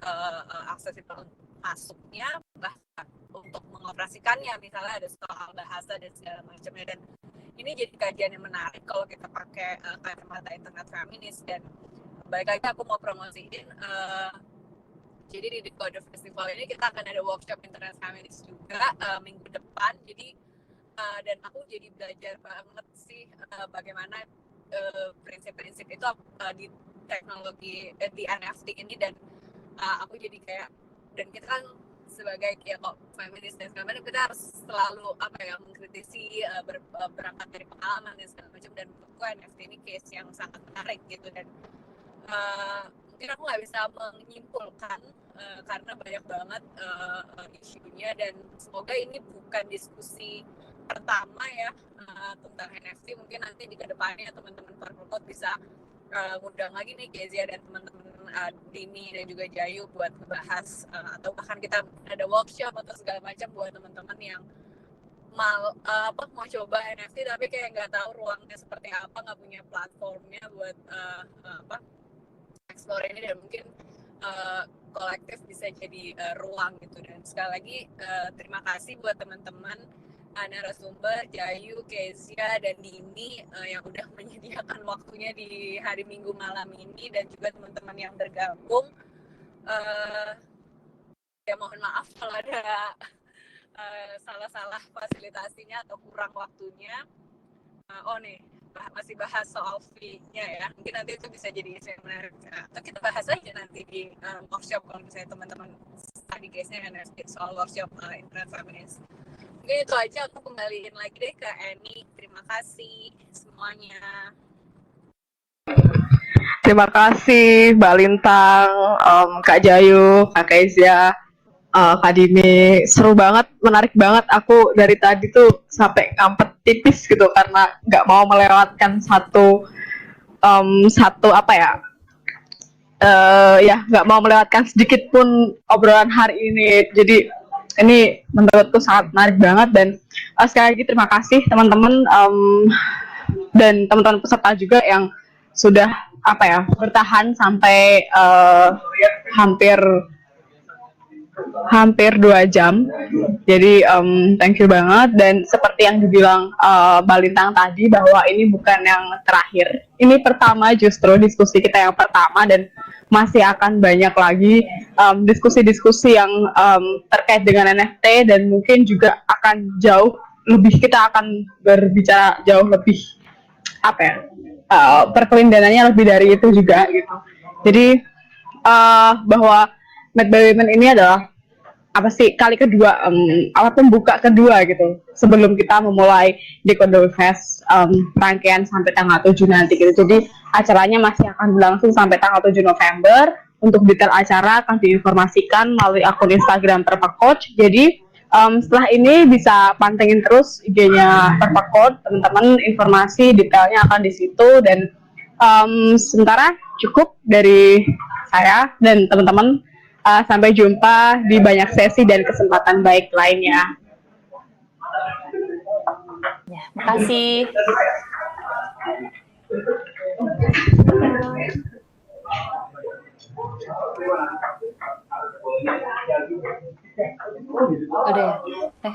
aksesibel masuknya bahkan untuk mengoperasikannya, misalnya ada soal bahasa dan segala macamnya. Dan ini jadi kajian yang menarik kalau kita pakai kacamata internet feminis. Dan baik lagi aku mau promosiin jadi di Decoder Festival ini kita akan ada workshop internet feminis juga minggu depan. Jadi dan aku jadi belajar banget sih bagaimana prinsip-prinsip itu di teknologi di NFT ini. Dan aku jadi kayak, dan kita kan sebagai kok feminis dan segala macam, kita harus selalu mengkritisi berangkat dari pengalaman dan segala macam. Dan menurutku NFT ini case yang sangat menarik gitu. Dan mungkin aku nggak bisa menyimpulkan karena banyak banget isunya, dan semoga ini bukan diskusi pertama ya tentang NFT. Mungkin nanti di kedepannya teman-teman Purple bisa ngundang lagi nih Kezia dan teman-teman Dini dan juga Jayu buat bahas atau bahkan kita ada workshop atau segala macam buat teman-teman yang mau coba NFT tapi kayak nggak tahu ruangnya seperti apa, nggak punya platformnya buat explore ini. Dan mungkin kolektif bisa jadi ruang gitu. Dan sekali lagi terima kasih buat teman-teman narasumber Jayu, Kezia, dan Dini yang udah menyediakan waktunya di hari Minggu malam ini, dan juga teman-teman yang bergabung. Ya mohon maaf kalau ada salah-salah fasilitasinya atau kurang waktunya. Masih bahas soal fee-nya ya. Mungkin nanti itu bisa jadi isu yang menarik. Atau kita bahas aja nanti di workshop kalau misalnya teman-teman tadi case-nya soal workshop internet feminis. Mungkin itu aja, aku kembaliin lagi deh ke Annie. Terima kasih semuanya. Terima kasih Mbak Lintang, Kak Jayu, Kak Kezia, Kak Dini. Seru banget, menarik banget. Aku dari tadi tuh sampai ngampet tipis gitu karena nggak mau melewatkan satu nggak mau melewatkan sedikit pun obrolan hari ini. Jadi ini menurutku sangat menarik banget. Dan sekali lagi terima kasih teman-teman dan teman-teman peserta juga yang sudah bertahan sampai hampir 2 jam. Jadi thank you banget. Dan seperti yang dibilang Mbak Lintang tadi, bahwa ini bukan yang terakhir, ini pertama, justru diskusi kita yang pertama, dan masih akan banyak lagi diskusi-diskusi yang terkait dengan NFT. Dan mungkin juga akan kita akan berbicara jauh lebih perkelindanannya lebih dari itu juga gitu. Jadi bahwa Made by Women ini adalah kali kedua, pembuka kedua gitu sebelum kita memulai Decoder Fest rangkaian sampai tanggal 7 nanti gitu. Jadi acaranya masih akan berlangsung sampai tanggal 7 November. Untuk detail acara akan diinformasikan melalui akun Instagram Perpacoach. Jadi setelah ini bisa pantengin terus IG-nya Perpacoach, teman-teman, informasi detailnya akan di situ. Dan sementara cukup dari saya dan teman-teman. Sampai jumpa di banyak sesi dan kesempatan baik lainnya. Ya, makasih. Udah ya?